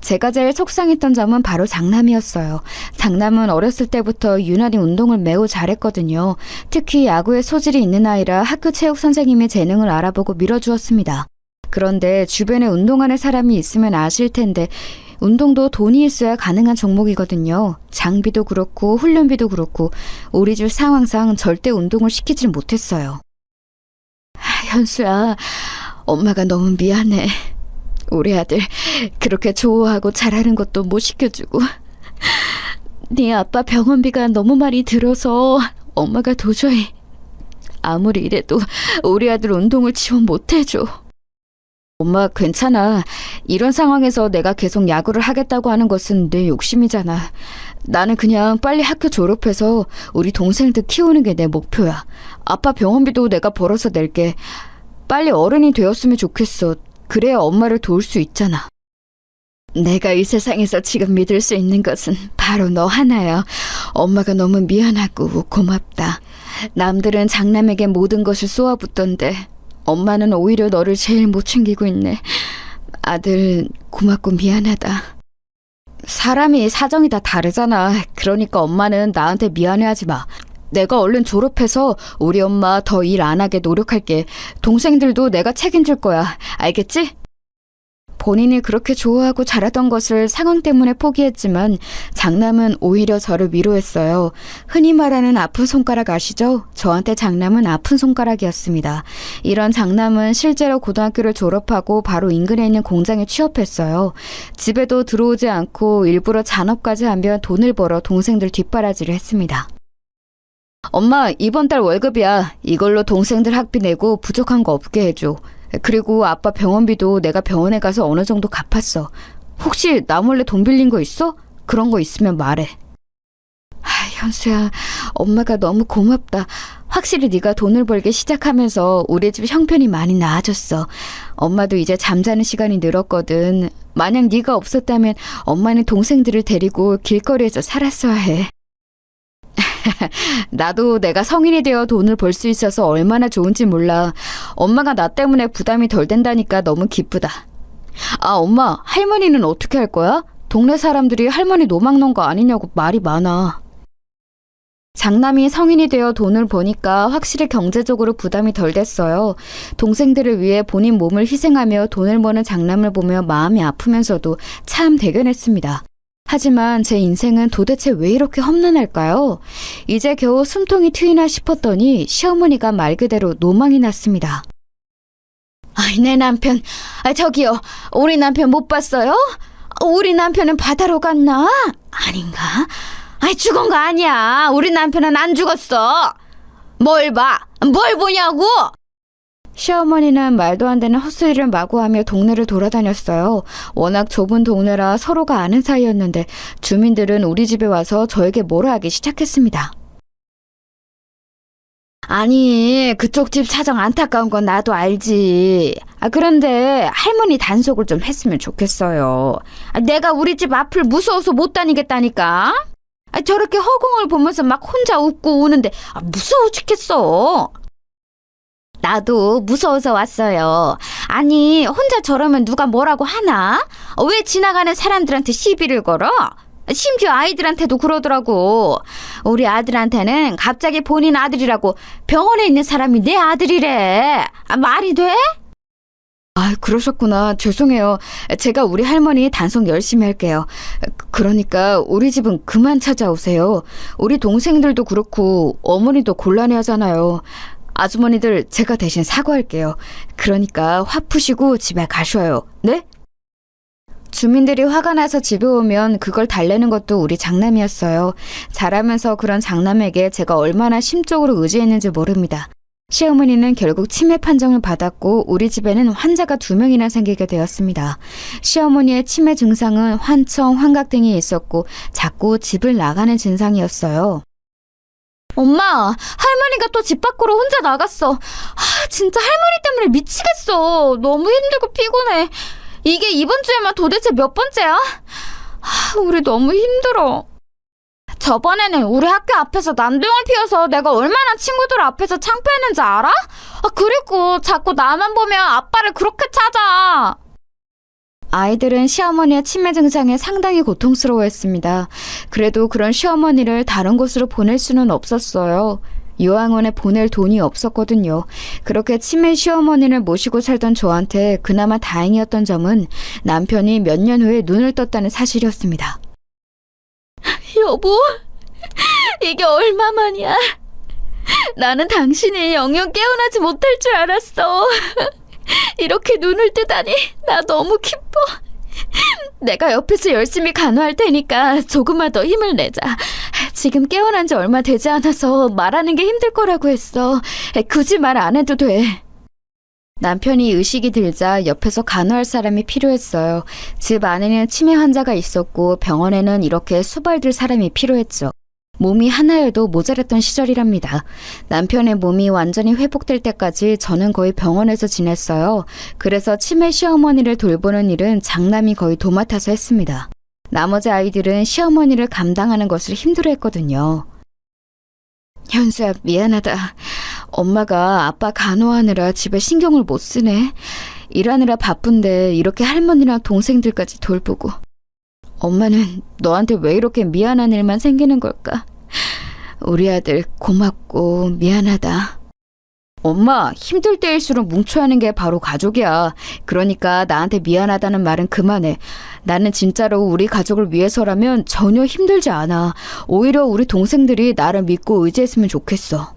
제가 제일 속상했던 점은 바로 장남이었어요. 장남은 어렸을 때부터 유난히 운동을 매우 잘했거든요. 특히 야구에 소질이 있는 아이라 학교 체육 선생님의 재능을 알아보고 밀어주었습니다. 그런데 주변에 운동하는 사람이 있으면 아실 텐데 운동도 돈이 있어야 가능한 종목이거든요. 장비도 그렇고 훈련비도 그렇고 우리 집 상황상 절대 운동을 시키질 못했어요. 현수야, 엄마가 너무 미안해. 우리 아들 그렇게 좋아하고 잘하는 것도 못 시켜주고 네 아빠 병원비가 너무 많이 들어서 엄마가 도저히 아무리 이래도 우리 아들 운동을 지원 못 해줘. 엄마 괜찮아. 이런 상황에서 내가 계속 야구를 하겠다고 하는 것은 내 욕심이잖아. 나는 그냥 빨리 학교 졸업해서 우리 동생들 키우는 게 내 목표야. 아빠 병원비도 내가 벌어서 낼게. 빨리 어른이 되었으면 좋겠어. 그래야 엄마를 도울 수 있잖아. 내가 이 세상에서 지금 믿을 수 있는 것은 바로 너 하나야. 엄마가 너무 미안하고 고맙다. 남들은 장남에게 모든 것을 쏘아붙던데 엄마는 오히려 너를 제일 못 챙기고 있네. 아들 고맙고 미안하다. 사람이 사정이 다 다르잖아. 그러니까 엄마는 나한테 미안해하지 마. 내가 얼른 졸업해서 우리 엄마 더 일 안 하게 노력할게. 동생들도 내가 책임질 거야. 알겠지? 본인이 그렇게 좋아하고 잘하던 것을 상황 때문에 포기했지만 장남은 오히려 저를 위로했어요. 흔히 말하는 아픈 손가락 아시죠? 저한테 장남은 아픈 손가락이었습니다. 이런 장남은 실제로 고등학교를 졸업하고 바로 인근에 있는 공장에 취업했어요. 집에도 들어오지 않고 일부러 잔업까지 하며 돈을 벌어 동생들 뒷바라지를 했습니다. 엄마, 이번 달 월급이야. 이걸로 동생들 학비 내고 부족한 거 없게 해줘. 그리고 아빠 병원비도 내가 병원에 가서 어느 정도 갚았어. 혹시 나 몰래 돈 빌린 거 있어? 그런 거 있으면 말해. 현수야, 엄마가 너무 고맙다. 확실히 네가 돈을 벌기 시작하면서 우리 집 형편이 많이 나아졌어. 엄마도 이제 잠자는 시간이 늘었거든. 만약 네가 없었다면 엄마는 동생들을 데리고 길거리에서 살았어야 해. 나도 내가 성인이 되어 돈을 벌 수 있어서 얼마나 좋은지 몰라. 엄마가 나 때문에 부담이 덜 된다니까 너무 기쁘다. 아, 엄마, 할머니는 어떻게 할 거야? 동네 사람들이 할머니 노망 놓은 거 아니냐고 말이 많아. 장남이 성인이 되어 돈을 버니까 확실히 경제적으로 부담이 덜 됐어요. 동생들을 위해 본인 몸을 희생하며 돈을 버는 장남을 보며 마음이 아프면서도 참 대견했습니다. 하지만 제 인생은 도대체 왜 이렇게 험난할까요? 이제 겨우 숨통이 트이나 싶었더니 시어머니가 말 그대로 노망이 났습니다. 내 남편, 저기요, 우리 남편 못 봤어요? 우리 남편은 바다로 갔나? 아닌가? 죽은 거 아니야. 우리 남편은 안 죽었어. 뭘 봐? 뭘 보냐고? 시어머니는 말도 안 되는 헛소리를 마구하며 동네를 돌아다녔어요. 워낙 좁은 동네라 서로가 아는 사이였는데 주민들은 우리 집에 와서 저에게 뭐라 하기 시작했습니다. 아니, 그쪽 집 사정 안타까운 건 나도 알지. 그런데 할머니 단속을 좀 했으면 좋겠어요. 내가 우리 집 앞을 무서워서 못 다니겠다니까. 저렇게 허공을 보면서 막 혼자 웃고 우는데 무서워 죽겠어. 나도 무서워서 왔어요. 아니, 혼자 저러면 누가 뭐라고 하나? 왜 지나가는 사람들한테 시비를 걸어? 심지어 아이들한테도 그러더라고. 우리 아들한테는 갑자기 본인 아들이라고 병원에 있는 사람이 내 아들이래. 말이 돼? 그러셨구나. 죄송해요. 제가 우리 할머니 단속 열심히 할게요. 그러니까 우리 집은 그만 찾아오세요. 우리 동생들도 그렇고 어머니도 곤란해하잖아요. 아주머니들 제가 대신 사과할게요. 그러니까 화 푸시고 집에 가셔요. 네? 주민들이 화가 나서 집에 오면 그걸 달래는 것도 우리 장남이었어요. 자라면서 그런 장남에게 제가 얼마나 심적으로 의지했는지 모릅니다. 시어머니는 결국 치매 판정을 받았고 우리 집에는 환자가 2명이나 생기게 되었습니다. 시어머니의 치매 증상은 환청, 환각 등이 있었고 자꾸 집을 나가는 증상이었어요. 엄마, 할머니가 또 집 밖으로 혼자 나갔어. 진짜 할머니 때문에 미치겠어. 너무 힘들고 피곤해. 이게 이번 주에만 도대체 몇 번째야? 우리 너무 힘들어. 저번에는 우리 학교 앞에서 난동을 피워서 내가 얼마나 친구들 앞에서 창피했는지 알아? 그리고 자꾸 나만 보면 아빠를 그렇게 찾아. 아이들은 시어머니의 치매 증상에 상당히 고통스러워했습니다. 그래도 그런 시어머니를 다른 곳으로 보낼 수는 없었어요. 요양원에 보낼 돈이 없었거든요. 그렇게 치매 시어머니를 모시고 살던 저한테 그나마 다행이었던 점은 남편이 몇 년 후에 눈을 떴다는 사실이었습니다. 여보, 이게 얼마만이야? 나는 당신이 영영 깨어나지 못할 줄 알았어. 이렇게 눈을 뜨다니 나 너무 기뻐. 내가 옆에서 열심히 간호할 테니까 조금만 더 힘을 내자. 지금 깨어난 지 얼마 되지 않아서 말하는 게 힘들 거라고 했어. 굳이 말 안 해도 돼. 남편이 의식이 들자 옆에서 간호할 사람이 필요했어요. 집 안에는 치매 환자가 있었고 병원에는 이렇게 수발들 사람이 필요했죠. 몸이 하나여도 모자랐던 시절이랍니다. 남편의 몸이 완전히 회복될 때까지 저는 거의 병원에서 지냈어요. 그래서 치매 시어머니를 돌보는 일은 장남이 거의 도맡아서 했습니다. 나머지 아이들은 시어머니를 감당하는 것을 힘들어했거든요. 현수야, 미안하다. 엄마가 아빠 간호하느라 집에 신경을 못 쓰네. 일하느라 바쁜데 이렇게 할머니랑 동생들까지 돌보고. 엄마는 너한테 왜 이렇게 미안한 일만 생기는 걸까? 우리 아들 고맙고 미안하다. 엄마, 힘들 때일수록 뭉쳐야 하는 게 바로 가족이야. 그러니까 나한테 미안하다는 말은 그만해. 나는 진짜로 우리 가족을 위해서라면 전혀 힘들지 않아. 오히려 우리 동생들이 나를 믿고 의지했으면 좋겠어.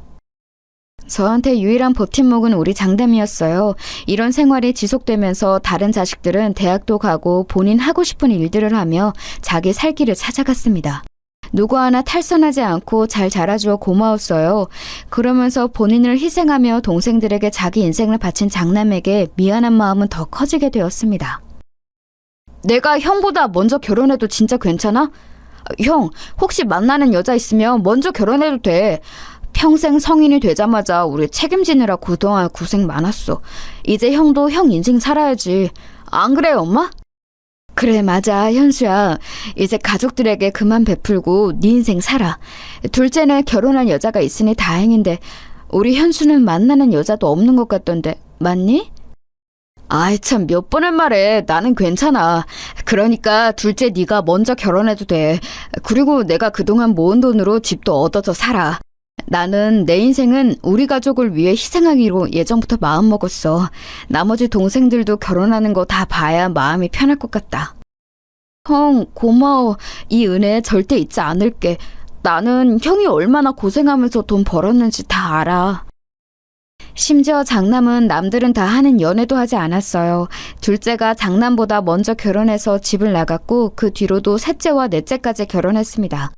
저한테 유일한 버팀목은 우리 장남이었어요. 이런 생활이 지속되면서 다른 자식들은 대학도 가고 본인 하고 싶은 일들을 하며 자기 살 길을 찾아갔습니다. 누구 하나 탈선하지 않고 잘 자라주어 고마웠어요. 그러면서 본인을 희생하며 동생들에게 자기 인생을 바친 장남에게 미안한 마음은 더 커지게 되었습니다. 내가 형보다 먼저 결혼해도 진짜 괜찮아? 형, 혹시 만나는 여자 있으면 먼저 결혼해도 돼. 평생 성인이 되자마자 우리 책임지느라 그동안 고생 많았어. 이제 형도 형 인생 살아야지. 안 그래, 엄마? 그래, 맞아, 현수야. 이제 가족들에게 그만 베풀고 네 인생 살아. 둘째는 결혼한 여자가 있으니 다행인데 우리 현수는 만나는 여자도 없는 것 같던데 맞니? 아이 참, 몇 번을 말해. 나는 괜찮아. 그러니까 둘째 네가 먼저 결혼해도 돼. 그리고 내가 그동안 모은 돈으로 집도 얻어서 살아. 나는 내 인생은 우리 가족을 위해 희생하기로 예전부터 마음먹었어. 나머지 동생들도 결혼하는 거 다 봐야 마음이 편할 것 같다. 형, 고마워. 이 은혜 절대 잊지 않을게. 나는 형이 얼마나 고생하면서 돈 벌었는지 다 알아. 심지어 장남은 남들은 다 하는 연애도 하지 않았어요. 둘째가 장남보다 먼저 결혼해서 집을 나갔고 그 뒤로도 셋째와 넷째까지 결혼했습니다.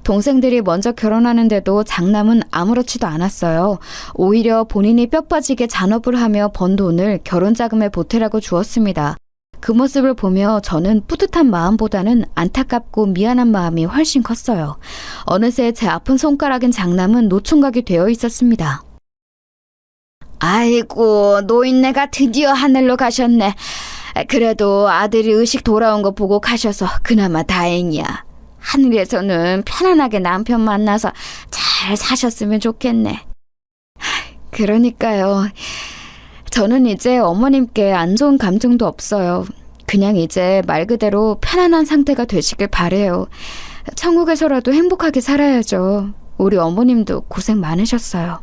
동생들이 먼저 결혼하는데도 장남은 아무렇지도 않았어요. 오히려 본인이 뼈 빠지게 잔업을 하며 번 돈을 결혼 자금에 보태라고 주었습니다. 그 모습을 보며 저는 뿌듯한 마음보다는 안타깝고 미안한 마음이 훨씬 컸어요. 어느새 제 아픈 손가락인 장남은 노총각이 되어 있었습니다. 아이고, 노인네가 드디어 하늘로 가셨네. 그래도 아들이 의식 돌아온 거 보고 가셔서 그나마 다행이야. 하늘에서는 편안하게 남편 만나서 잘 사셨으면 좋겠네. 그러니까요. 저는 이제 어머님께 안 좋은 감정도 없어요. 그냥 이제 말 그대로 편안한 상태가 되시길 바래요. 천국에서라도 행복하게 살아야죠. 우리 어머님도 고생 많으셨어요.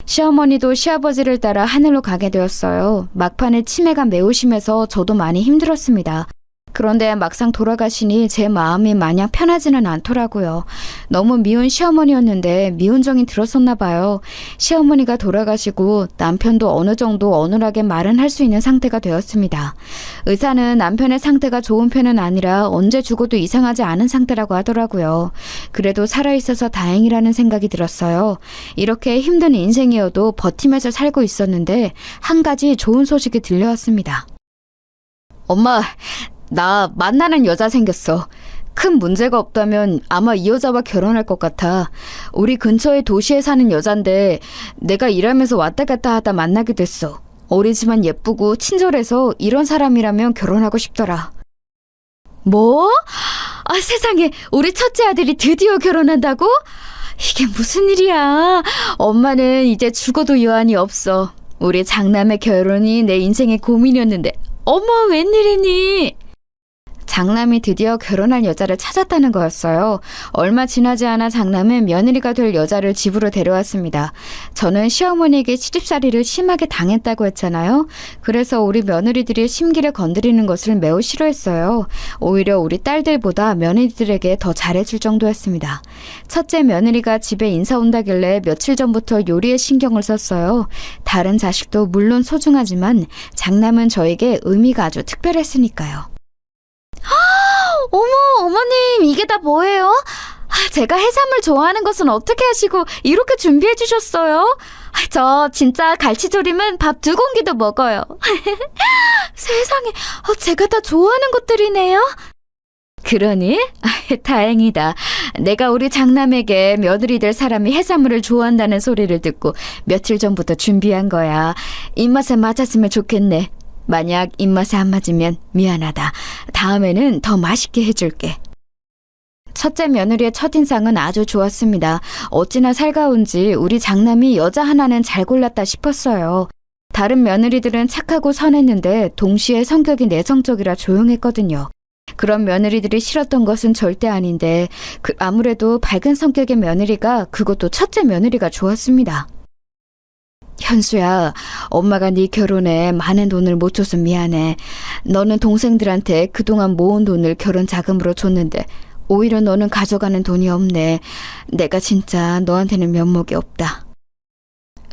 시어머니도 시아버지를 따라 하늘로 가게 되었어요. 막판에 치매가 매우 심해서 저도 많이 힘들었습니다. 그런데 막상 돌아가시니 제 마음이 마냥 편하지는 않더라고요. 너무 미운 시어머니였는데 미운 정이 들었었나 봐요. 시어머니가 돌아가시고 남편도 어느 정도 어눌하게 말은 할 수 있는 상태가 되었습니다. 의사는 남편의 상태가 좋은 편은 아니라 언제 죽어도 이상하지 않은 상태라고 하더라고요. 그래도 살아있어서 다행이라는 생각이 들었어요. 이렇게 힘든 인생이어도 버티면서 살고 있었는데 한 가지 좋은 소식이 들려왔습니다. 엄마, 나 만나는 여자 생겼어. 큰 문제가 없다면 아마 이 여자와 결혼할 것 같아. 우리 근처의 도시에 사는 여잔데 내가 일하면서 왔다 갔다 하다 만나게 됐어. 어리지만 예쁘고 친절해서 이런 사람이라면 결혼하고 싶더라. 뭐? 아, 세상에, 우리 첫째 아들이 드디어 결혼한다고? 이게 무슨 일이야. 엄마는 이제 죽어도 여한이 없어. 우리 장남의 결혼이 내 인생의 고민이었는데 어머, 웬일이니? 장남이 드디어 결혼할 여자를 찾았다는 거였어요. 얼마 지나지 않아 장남은 며느리가 될 여자를 집으로 데려왔습니다. 저는 시어머니에게 시집살이를 심하게 당했다고 했잖아요. 그래서 우리 며느리들이 심기를 건드리는 것을 매우 싫어했어요. 오히려 우리 딸들보다 며느리들에게 더 잘해줄 정도였습니다. 첫째 며느리가 집에 인사 온다길래 며칠 전부터 요리에 신경을 썼어요. 다른 자식도 물론 소중하지만 장남은 저에게 의미가 아주 특별했으니까요. 어머, 어머님, 이게 다 뭐예요? 제가 해산물 좋아하는 것은 어떻게 하시고 이렇게 준비해 주셨어요? 저 진짜 갈치조림은 밥 2공기도 먹어요. 세상에, 제가 다 좋아하는 것들이네요. 그러니? 다행이다. 내가 우리 장남에게 며느리 될 사람이 해산물을 좋아한다는 소리를 듣고 며칠 전부터 준비한 거야. 입맛에 맞았으면 좋겠네. 만약 입맛에 안 맞으면 미안하다. 다음에는 더 맛있게 해줄게. 첫째 며느리의 첫인상은 아주 좋았습니다. 어찌나 살가운지 우리 장남이 여자 하나는 잘 골랐다 싶었어요. 다른 며느리들은 착하고 선했는데 동시에 성격이 내성적이라 조용했거든요. 그런 며느리들이 싫었던 것은 절대 아닌데 아무래도 밝은 성격의 며느리가, 그것도 첫째 며느리가 좋았습니다. 현수야, 엄마가 네 결혼에 많은 돈을 못 줘서 미안해. 너는 동생들한테 그동안 모은 돈을 결혼 자금으로 줬는데 오히려 너는 가져가는 돈이 없네. 내가 진짜 너한테는 면목이 없다.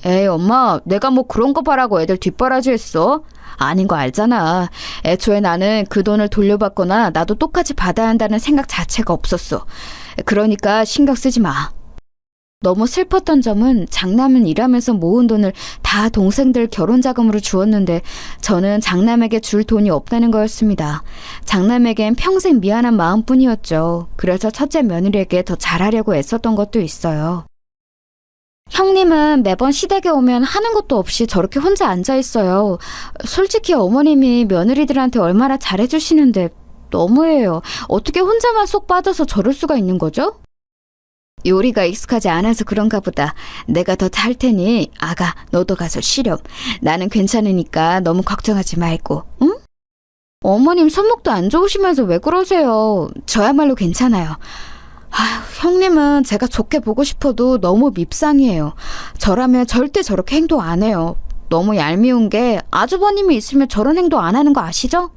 에이, 엄마, 내가 뭐 그런 거 바라고 애들 뒷바라지 했어? 아닌 거 알잖아. 애초에 나는 그 돈을 돌려받거나 나도 똑같이 받아야 한다는 생각 자체가 없었어. 그러니까 신경 쓰지 마. 너무 슬펐던 점은 장남은 일하면서 모은 돈을 다 동생들 결혼 자금으로 주었는데 저는 장남에게 줄 돈이 없다는 거였습니다. 장남에겐 평생 미안한 마음뿐이었죠. 그래서 첫째 며느리에게 더 잘하려고 애썼던 것도 있어요. 형님은 매번 시댁에 오면 하는 것도 없이 저렇게 혼자 앉아있어요. 솔직히 어머님이 며느리들한테 얼마나 잘해주시는데 너무해요. 어떻게 혼자만 쏙 빠져서 저럴 수가 있는 거죠? 요리가 익숙하지 않아서 그런가 보다. 내가 더 잘 테니 아가, 너도 가서 쉬렴. 나는 괜찮으니까 너무 걱정하지 말고, 응? 어머님 손목도 안 좋으시면서 왜 그러세요? 저야말로 괜찮아요. 아휴, 형님은 제가 좋게 보고 싶어도 너무 밉상이에요. 저라면 절대 저렇게 행동 안 해요. 너무 얄미운 게 아주버님이 있으면 저런 행동 안 하는 거 아시죠?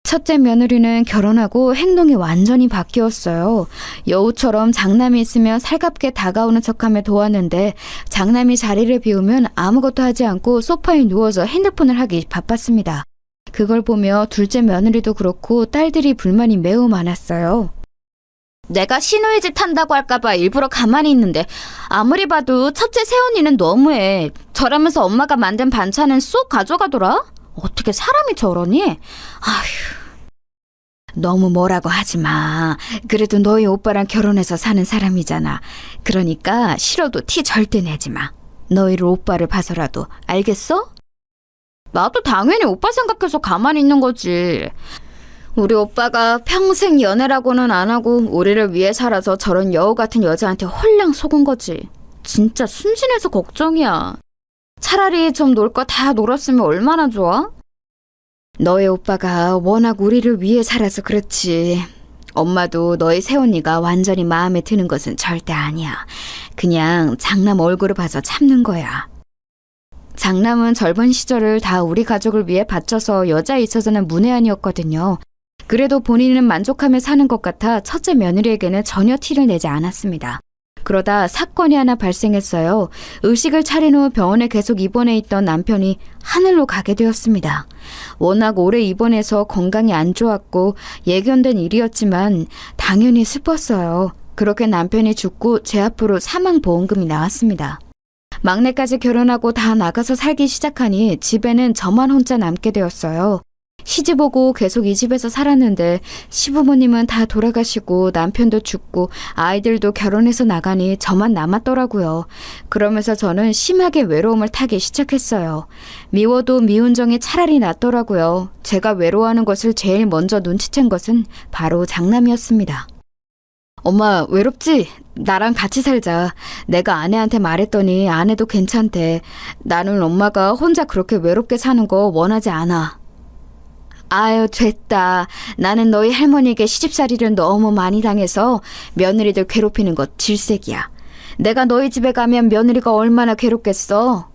첫째 며느리는 결혼하고 행동이 완전히 바뀌었어요. 여우처럼 장남이 있으면 살갑게 다가오는 척하며 도왔는데 장남이 자리를 비우면 아무것도 하지 않고 소파에 누워서 핸드폰을 하기 바빴습니다. 그걸 보며 둘째 며느리도 그렇고 딸들이 불만이 매우 많았어요. 내가 시누이 집 한다고 할까봐 일부러 가만히 있는데 아무리 봐도 첫째 새언니는 너무해. 저라면서 엄마가 만든 반찬은 쏙 가져가더라? 어떻게 사람이 저러니? 아휴. 너무 뭐라고 하지 마. 그래도 너희 오빠랑 결혼해서 사는 사람이잖아. 그러니까 싫어도 티 절대 내지 마. 너희를 오빠를 봐서라도. 알겠어? 나도 당연히 오빠 생각해서 가만히 있는 거지. 우리 오빠가 평생 연애라고는 안 하고 우리를 위해 살아서 저런 여우 같은 여자한테 홀랑 속은 거지. 진짜 순진해서 걱정이야. 차라리 좀 놀 거 다 놀았으면 얼마나 좋아? 너의 오빠가 워낙 우리를 위해 살아서 그렇지. 엄마도 너희 새언니가 완전히 마음에 드는 것은 절대 아니야. 그냥 장남 얼굴을 봐서 참는 거야. 장남은 젊은 시절을 다 우리 가족을 위해 바쳐서 여자에 있어서는 문외한이었거든요. 그래도 본인은 만족하며 사는 것 같아 첫째 며느리에게는 전혀 티를 내지 않았습니다. 그러다 사건이 하나 발생했어요. 의식을 차린 후 병원에 계속 입원해 있던 남편이 하늘로 가게 되었습니다. 워낙 오래 입원해서 건강이 안 좋았고 예견된 일이었지만 당연히 슬펐어요. 그렇게 남편이 죽고 제 앞으로 사망보험금이 나왔습니다. 막내까지 결혼하고 다 나가서 살기 시작하니 집에는 저만 혼자 남게 되었어요. 시집 오고 계속 이 집에서 살았는데 시부모님은 다 돌아가시고 남편도 죽고 아이들도 결혼해서 나가니 저만 남았더라고요. 그러면서 저는 심하게 외로움을 타기 시작했어요. 미워도 미운 정이 차라리 낫더라고요. 제가 외로워하는 것을 제일 먼저 눈치챈 것은 바로 장남이었습니다. 엄마, 외롭지? 나랑 같이 살자. 내가 아내한테 말했더니 아내도 괜찮대. 나는 엄마가 혼자 그렇게 외롭게 사는 거 원하지 않아. 아유, 됐다. 나는 너희 할머니에게 시집살이를 너무 많이 당해서 며느리들 괴롭히는 것 질색이야. 내가 너희 집에 가면 며느리가 얼마나 괴롭겠어.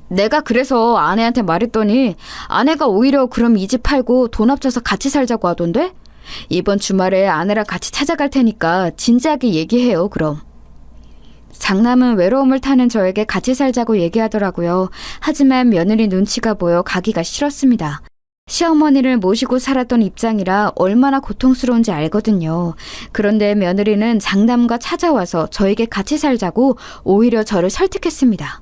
내가 그래서 아내한테 말했더니 아내가 오히려 그럼 이 집 팔고 돈 합쳐서 같이 살자고 하던데? 이번 주말에 아내랑 같이 찾아갈 테니까 진지하게 얘기해요, 그럼. 장남은 외로움을 타는 저에게 같이 살자고 얘기하더라고요. 하지만 며느리 눈치가 보여 가기가 싫었습니다. 시어머니를 모시고 살았던 입장이라 얼마나 고통스러운지 알거든요. 그런데 며느리는 장남과 찾아와서 저에게 같이 살자고 오히려 저를 설득했습니다.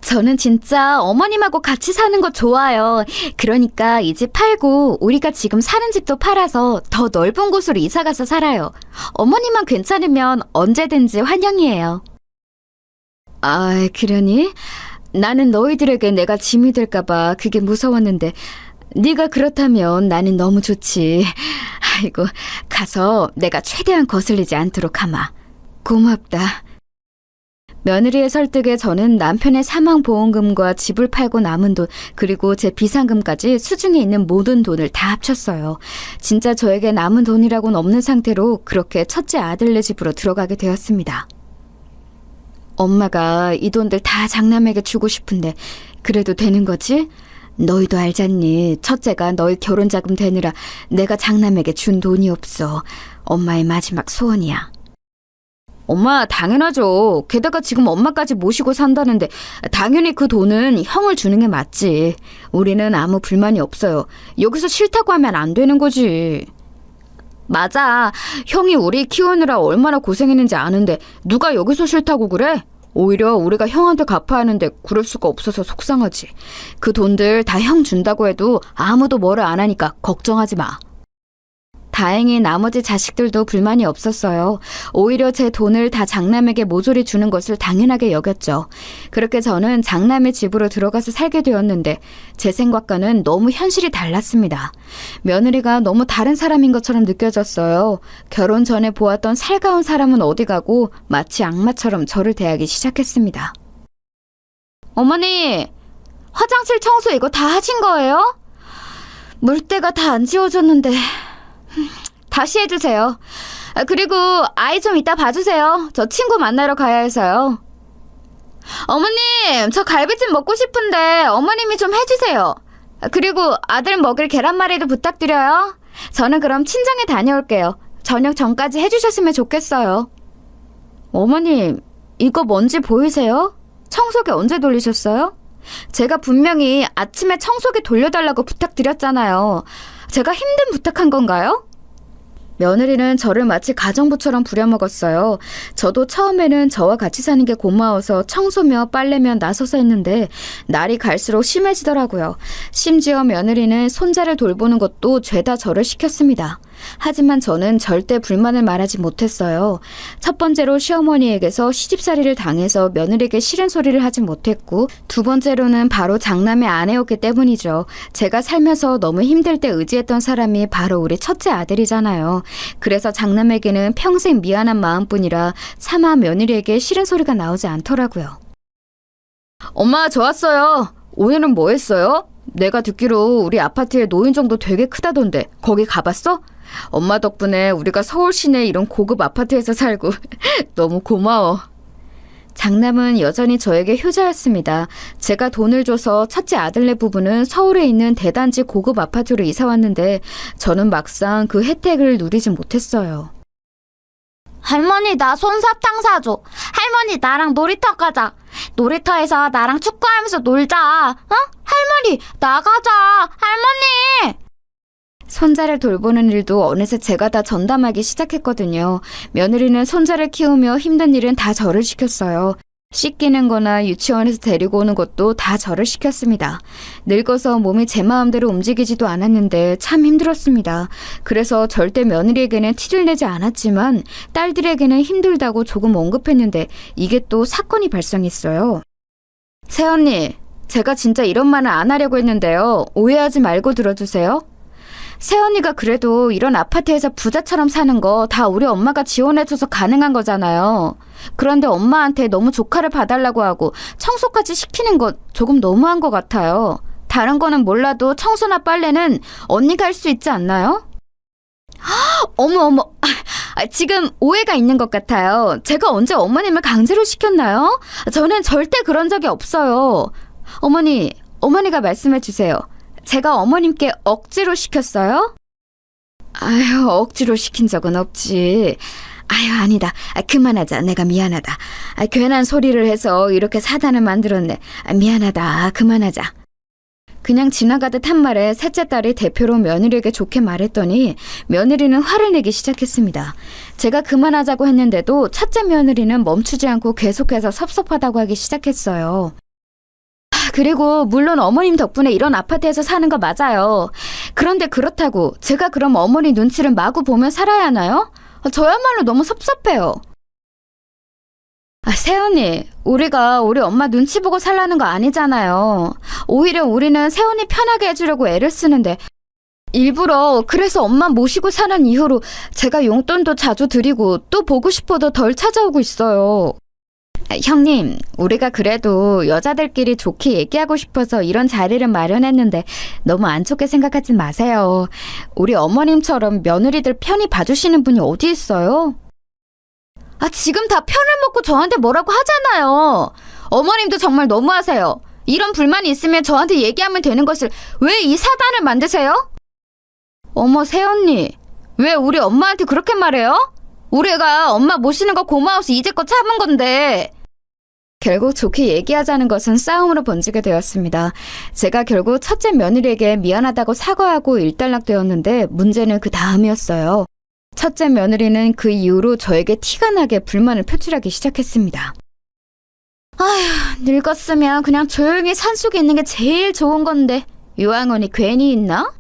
저는 진짜 어머님하고 같이 사는 거 좋아요. 그러니까 이 집 팔고 우리가 지금 사는 집도 팔아서 더 넓은 곳으로 이사 가서 살아요. 어머님만 괜찮으면 언제든지 환영이에요. 아, 그러니? 나는 너희들에게 내가 짐이 될까봐 그게 무서웠는데 네가 그렇다면 나는 너무 좋지. 아이고, 가서 내가 최대한 거슬리지 않도록 하마. 고맙다. 며느리의 설득에 저는 남편의 사망보험금과 집을 팔고 남은 돈, 그리고 제 비상금까지 수중에 있는 모든 돈을 다 합쳤어요. 진짜 저에게 남은 돈이라고는 없는 상태로 그렇게 첫째 아들네 집으로 들어가게 되었습니다. 엄마가 이 돈들 다 장남에게 주고 싶은데 그래도 되는 거지? 너희도 알잖니. 첫째가 너희 결혼자금 되느라 내가 장남에게 준 돈이 없어. 엄마의 마지막 소원이야. 엄마, 당연하죠. 게다가 지금 엄마까지 모시고 산다는데 당연히 그 돈은 형을 주는 게 맞지. 우리는 아무 불만이 없어요. 여기서 싫다고 하면 안 되는 거지. 맞아. 형이 우리 키우느라 얼마나 고생했는지 아는데 누가 여기서 싫다고 그래? 오히려 우리가 형한테 갚아야 하는데 그럴 수가 없어서 속상하지. 그 돈들 다 형 준다고 해도 아무도 뭐를 안 하니까 걱정하지 마. 다행히 나머지 자식들도 불만이 없었어요. 오히려 제 돈을 다 장남에게 모조리 주는 것을 당연하게 여겼죠. 그렇게 저는 장남의 집으로 들어가서 살게 되었는데 제 생각과는 너무 현실이 달랐습니다. 며느리가 너무 다른 사람인 것처럼 느껴졌어요. 결혼 전에 보았던 살가운 사람은 어디 가고 마치 악마처럼 저를 대하기 시작했습니다. 어머니, 화장실 청소 이거 다 하신 거예요? 물때가 다 안 지워졌는데... 다시 해주세요. 그리고 아이 좀 이따 봐주세요. 저 친구 만나러 가야 해서요. 어머님, 저 갈비찜 먹고 싶은데 어머님이 좀 해주세요. 그리고 아들 먹을 계란말이도 부탁드려요. 저는 그럼 친정에 다녀올게요. 저녁 전까지 해주셨으면 좋겠어요. 어머님, 이거 뭔지 보이세요? 청소기 언제 돌리셨어요? 제가 분명히 아침에 청소기 돌려달라고 부탁드렸잖아요. 제가 힘든 부탁한 건가요? 며느리는 저를 마치 가정부처럼 부려먹었어요. 저도 처음에는 저와 같이 사는 게 고마워서 청소며 빨래며 나서서 했는데 날이 갈수록 심해지더라고요. 심지어 며느리는 손자를 돌보는 것도 죄다 저를 시켰습니다. 하지만 저는 절대 불만을 말하지 못했어요. 첫 번째로 시어머니에게서 시집살이를 당해서 며느리에게 싫은 소리를 하지 못했고, 두 번째로는 바로 장남의 아내였기 때문이죠. 제가 살면서 너무 힘들 때 의지했던 사람이 바로 우리 첫째 아들이잖아요. 그래서 장남에게는 평생 미안한 마음뿐이라 차마 며느리에게 싫은 소리가 나오지 않더라고요. 엄마, 저 왔어요. 오늘은 뭐 했어요? 내가 듣기로 우리 아파트에 노인정도 되게 크다던데 거기 가봤어? 엄마 덕분에 우리가 서울 시내 이런 고급 아파트에서 살고 너무 고마워. 장남은 여전히 저에게 효자였습니다. 제가 돈을 줘서 첫째 아들네 부부는 서울에 있는 대단지 고급 아파트로 이사 왔는데 저는 막상 그 혜택을 누리지 못했어요. 할머니, 나 솜사탕 사줘. 할머니, 나랑 놀이터 가자. 놀이터에서 나랑 축구하면서 놀자. 어? 할머니, 나가자. 할머니! 손자를 돌보는 일도 어느새 제가 다 전담하기 시작했거든요. 며느리는 손자를 키우며 힘든 일은 다 저를 시켰어요. 씻기는 거나 유치원에서 데리고 오는 것도 다 저를 시켰습니다. 늙어서 몸이 제 마음대로 움직이지도 않았는데 참 힘들었습니다. 그래서 절대 며느리에게는 티를 내지 않았지만 딸들에게는 힘들다고 조금 언급했는데 이게 또 사건이 발생했어요. 새언니, 제가 진짜 이런 말은 안 하려고 했는데요. 오해하지 말고 들어주세요. 새언니가 그래도 이런 아파트에서 부자처럼 사는 거 다 우리 엄마가 지원해줘서 가능한 거잖아요. 그런데 엄마한테 너무 조카를 봐달라고 하고 청소까지 시키는 거 조금 너무한 것 같아요. 다른 거는 몰라도 청소나 빨래는 언니가 할 수 있지 않나요? 어머. 지금 오해가 있는 것 같아요. 제가 언제 어머님을 강제로 시켰나요? 저는 절대 그런 적이 없어요. 어머니가 말씀해 주세요. 제가 어머님께 억지로 시켰어요? 아유, 억지로 시킨 적은 없지. 아유, 아니다. 그만하자. 내가 미안하다. 괜한 소리를 해서 이렇게 사단을 만들었네. 미안하다. 그만하자. 그냥 지나가듯 한 말에 셋째 딸이 대표로 며느리에게 좋게 말했더니 며느리는 화를 내기 시작했습니다. 제가 그만하자고 했는데도 첫째 며느리는 멈추지 않고 계속해서 섭섭하다고 하기 시작했어요. 그리고 물론 어머님 덕분에 이런 아파트에서 사는 거 맞아요. 그런데 그렇다고 제가 그럼 어머니 눈치를 마구 보며 살아야 하나요? 저야말로 너무 섭섭해요. 새언니, 우리가 우리 엄마 눈치 보고 살라는 거 아니잖아요. 오히려 우리는 새언니 편하게 해주려고 애를 쓰는데 일부러 그래서 엄마 모시고 사는 이후로 제가 용돈도 자주 드리고 또 보고 싶어도 덜 찾아오고 있어요. 형님, 우리가 그래도 여자들끼리 좋게 얘기하고 싶어서 이런 자리를 마련했는데 너무 안 좋게 생각하지 마세요. 우리 어머님처럼 며느리들 편히 봐주시는 분이 어디 있어요? 지금 다 편을 먹고 저한테 뭐라고 하잖아요. 어머님도 정말 너무하세요. 이런 불만이 있으면 저한테 얘기하면 되는 것을 왜 이 사단을 만드세요? 어머, 새언니, 왜 우리 엄마한테 그렇게 말해요? 우리가 엄마 모시는 거 고마워서 이제껏 참은 건데. 결국 좋게 얘기하자는 것은 싸움으로 번지게 되었습니다. 제가 결국 첫째 며느리에게 미안하다고 사과하고 일단락되었는데 문제는 그 다음이었어요. 첫째 며느리는 그 이후로 저에게 티가 나게 불만을 표출하기 시작했습니다. 아휴, 늙었으면 그냥 조용히 산속에 있는 게 제일 좋은 건데 요양원이 괜히 있나?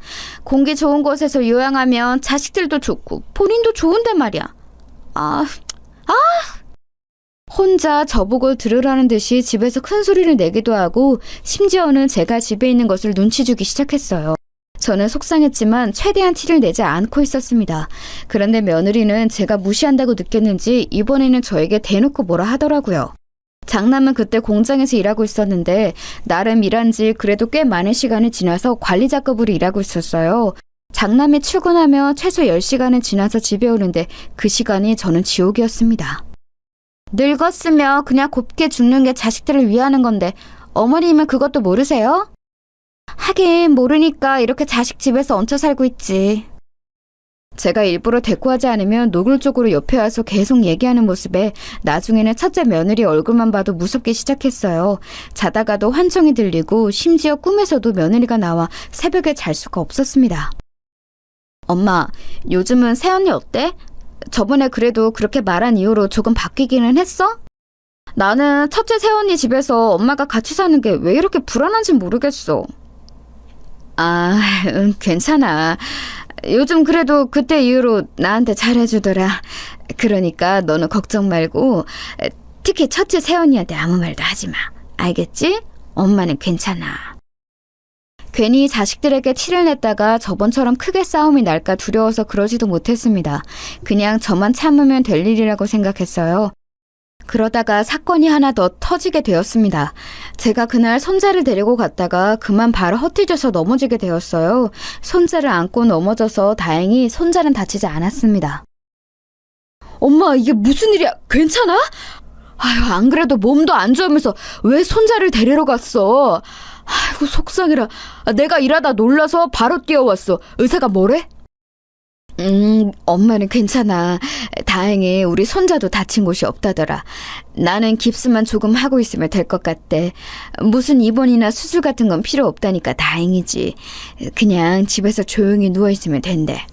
공기 좋은 곳에서 요양하면 자식들도 좋고 본인도 좋은데 말이야. 혼자 저보고 들으라는 듯이 집에서 큰 소리를 내기도 하고 심지어는 제가 집에 있는 것을 눈치 주기 시작했어요. 저는 속상했지만 최대한 티를 내지 않고 있었습니다. 그런데 며느리는 제가 무시한다고 느꼈는지 이번에는 저에게 대놓고 뭐라 하더라고요. 장남은 그때 공장에서 일하고 있었는데 나름 일한 지 그래도 꽤 많은 시간이 지나서 관리자급으로 일하고 있었어요. 장남이 출근하며 최소 10시간은 지나서 집에 오는데 그 시간이 저는 지옥이었습니다. 늙었으면 그냥 곱게 죽는 게 자식들을 위하는 건데 어머님은 그것도 모르세요? 하긴 모르니까 이렇게 자식 집에서 얹혀 살고 있지. 제가 일부러 대꾸하지 않으면 노골적으로 옆에 와서 계속 얘기하는 모습에 나중에는 첫째 며느리 얼굴만 봐도 무섭기 시작했어요. 자다가도 환청이 들리고 심지어 꿈에서도 며느리가 나와 새벽에 잘 수가 없었습니다. 엄마, 요즘은 새언니 어때? 저번에 그래도 그렇게 말한 이후로 조금 바뀌기는 했어? 나는 첫째 새언니 집에서 엄마가 같이 사는 게 왜 이렇게 불안한지 모르겠어. 괜찮아. 요즘 그래도 그때 이후로 나한테 잘해주더라. 그러니까 너는 걱정 말고 특히 첫째 새언니한테 아무 말도 하지 마. 알겠지? 엄마는 괜찮아. 괜히 자식들에게 티를 냈다가 저번처럼 크게 싸움이 날까 두려워서 그러지도 못했습니다. 그냥 저만 참으면 될 일이라고 생각했어요. 그러다가 사건이 하나 더 터지게 되었습니다. 제가 그날 손자를 데리고 갔다가 그만 바로 헛디뎌서 넘어지게 되었어요. 손자를 안고 넘어져서 다행히 손자는 다치지 않았습니다. 엄마, 이게 무슨 일이야? 괜찮아? 아유, 안 그래도 몸도 안 좋으면서 왜 손자를 데리러 갔어? 아이고, 속상해라. 내가 일하다 놀라서 바로 뛰어왔어. 의사가 뭐래? 엄마는 괜찮아. 다행히 우리 손자도 다친 곳이 없다더라. 나는 깁스만 조금 하고 있으면 될 것 같대. 무슨 입원이나 수술 같은 건 필요 없다니까 다행이지. 그냥 집에서 조용히 누워있으면 된대.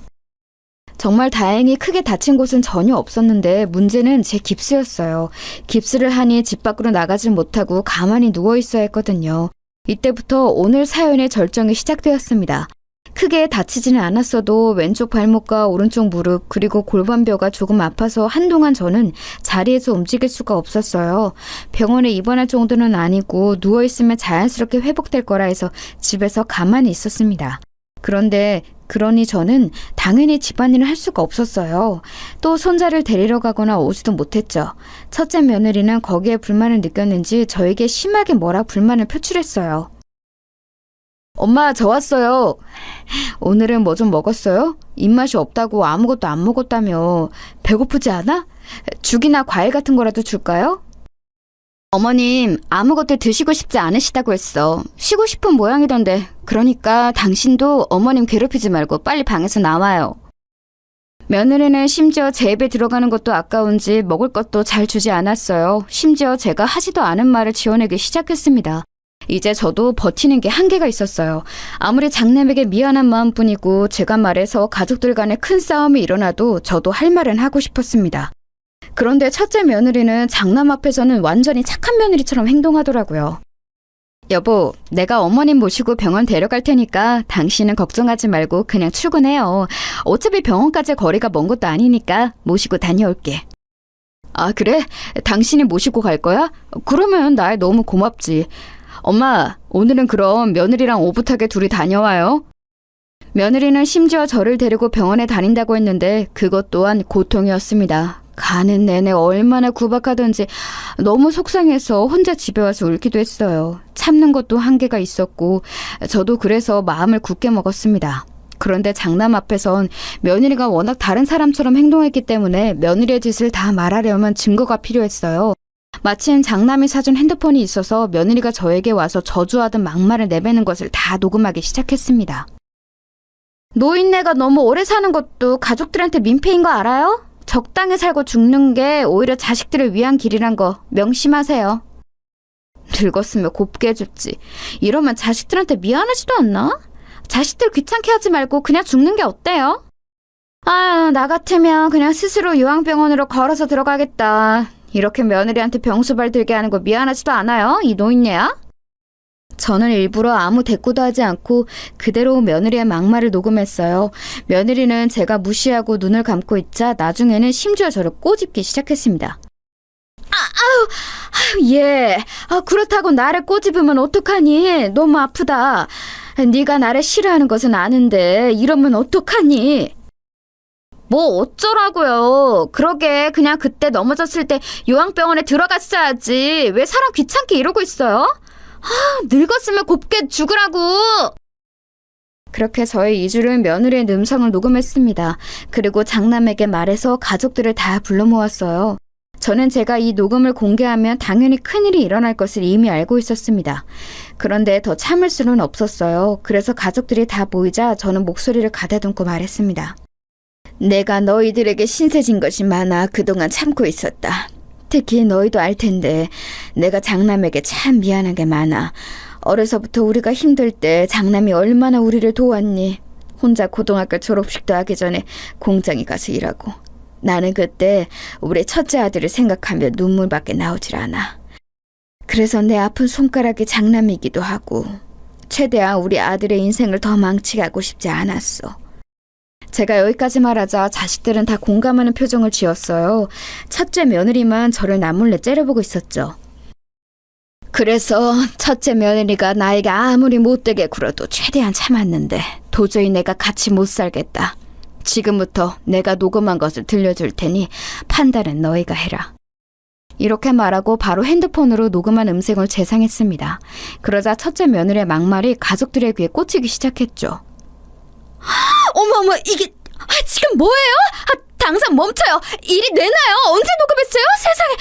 정말 다행히 크게 다친 곳은 전혀 없었는데 문제는 제 깁스였어요. 깁스를 하니 집 밖으로 나가질 못하고 가만히 누워있어야 했거든요. 이때부터 오늘 사연의 절정이 시작되었습니다. 크게 다치지는 않았어도 왼쪽 발목과 오른쪽 무릎 그리고 골반뼈가 조금 아파서 한동안 저는 자리에서 움직일 수가 없었어요. 병원에 입원할 정도는 아니고 누워있으면 자연스럽게 회복될 거라 해서 집에서 가만히 있었습니다. 그런데 그러니 저는 당연히 집안일을 할 수가 없었어요. 또 손자를 데리러 가거나 오지도 못했죠. 첫째 며느리는 거기에 불만을 느꼈는지 저에게 심하게 뭐라 불만을 표출했어요. 엄마, 저 왔어요. 오늘은 뭐 좀 먹었어요? 입맛이 없다고 아무것도 안 먹었다며. 배고프지 않아? 죽이나 과일 같은 거라도 줄까요? 어머님, 아무것도 드시고 싶지 않으시다고 했어. 쉬고 싶은 모양이던데. 그러니까 당신도 어머님 괴롭히지 말고 빨리 방에서 나와요. 며느리는 심지어 제 입에 들어가는 것도 아까운지 먹을 것도 잘 주지 않았어요. 심지어 제가 하지도 않은 말을 지어내기 시작했습니다. 이제 저도 버티는 게 한계가 있었어요. 아무리 장남에게 미안한 마음뿐이고 제가 말해서 가족들 간에 큰 싸움이 일어나도 저도 할 말은 하고 싶었습니다. 그런데 첫째 며느리는 장남 앞에서는 완전히 착한 며느리처럼 행동하더라고요. 여보, 내가 어머님 모시고 병원 데려갈 테니까 당신은 걱정하지 말고 그냥 출근해요. 어차피 병원까지 거리가 먼 것도 아니니까 모시고 다녀올게. 아, 그래? 당신이 모시고 갈 거야? 그러면 나 너무 고맙지. 엄마, 오늘은 그럼 며느리랑 오붓하게 둘이 다녀와요. 며느리는 심지어 저를 데리고 병원에 다닌다고 했는데 그것 또한 고통이었습니다. 가는 내내 얼마나 구박하던지 너무 속상해서 혼자 집에 와서 울기도 했어요. 참는 것도 한계가 있었고 저도 그래서 마음을 굳게 먹었습니다. 그런데 장남 앞에선 며느리가 워낙 다른 사람처럼 행동했기 때문에 며느리의 짓을 다 말하려면 증거가 필요했어요. 마침 장남이 사준 핸드폰이 있어서 며느리가 저에게 와서 저주하던 막말을 내뱉는 것을 다 녹음하기 시작했습니다. 노인네가 너무 오래 사는 것도 가족들한테 민폐인 거 알아요? 적당히 살고 죽는 게 오히려 자식들을 위한 길이란 거 명심하세요. 늙었으면 곱게 죽지. 이러면 자식들한테 미안하지도 않나? 자식들 귀찮게 하지 말고 그냥 죽는 게 어때요? 아, 나 같으면 그냥 스스로 요양병원으로 걸어서 들어가겠다. 이렇게 며느리한테 병수발 들게 하는 거 미안하지도 않아요? 이 노인네야? 저는 일부러 아무 대꾸도 하지 않고 그대로 며느리의 막말을 녹음했어요. 며느리는 제가 무시하고 눈을 감고 있자 나중에는 심지어 저를 꼬집기 시작했습니다. 예, 그렇다고 나를 꼬집으면 어떡하니? 너무 아프다. 네가 나를 싫어하는 것은 아는데 이러면 어떡하니? 뭐 어쩌라고요. 그러게 그냥 그때 넘어졌을 때 요양병원에 들어갔어야지. 왜 사람 귀찮게 이러고 있어요? 늙었으면 곱게 죽으라고. 그렇게 저의 2주를 며느리의 음성을 녹음했습니다. 그리고 장남에게 말해서 가족들을 다 불러 모았어요. 저는 제가 이 녹음을 공개하면 당연히 큰일이 일어날 것을 이미 알고 있었습니다. 그런데 더 참을 수는 없었어요. 그래서 가족들이 다 모이자 저는 목소리를 가다듬고 말했습니다. 내가 너희들에게 신세진 것이 많아 그동안 참고 있었다. 특히 너희도 알 텐데 내가 장남에게 참 미안한 게 많아. 어려서부터 우리가 힘들 때 장남이 얼마나 우리를 도왔니. 혼자 고등학교 졸업식도 하기 전에 공장에 가서 일하고. 나는 그때 우리 첫째 아들을 생각하며 눈물밖에 나오질 않아. 그래서 내 아픈 손가락이 장남이기도 하고 최대한 우리 아들의 인생을 더 망치게 하고 싶지 않았어. 제가 여기까지 말하자 자식들은 다 공감하는 표정을 지었어요. 첫째 며느리만 저를 남몰래 째려보고 있었죠. 그래서 첫째 며느리가 나에게 아무리 못되게 굴어도 최대한 참았는데 도저히 내가 같이 못 살겠다. 지금부터 내가 녹음한 것을 들려줄 테니 판단은 너희가 해라. 이렇게 말하고 바로 핸드폰으로 녹음한 음성을 재생했습니다. 그러자 첫째 며느리의 막말이 가족들의 귀에 꽂히기 시작했죠. 어머, 이게 지금 뭐예요? 당장 멈춰요. 일이 내나요? 언제 녹음했어요? 세상에,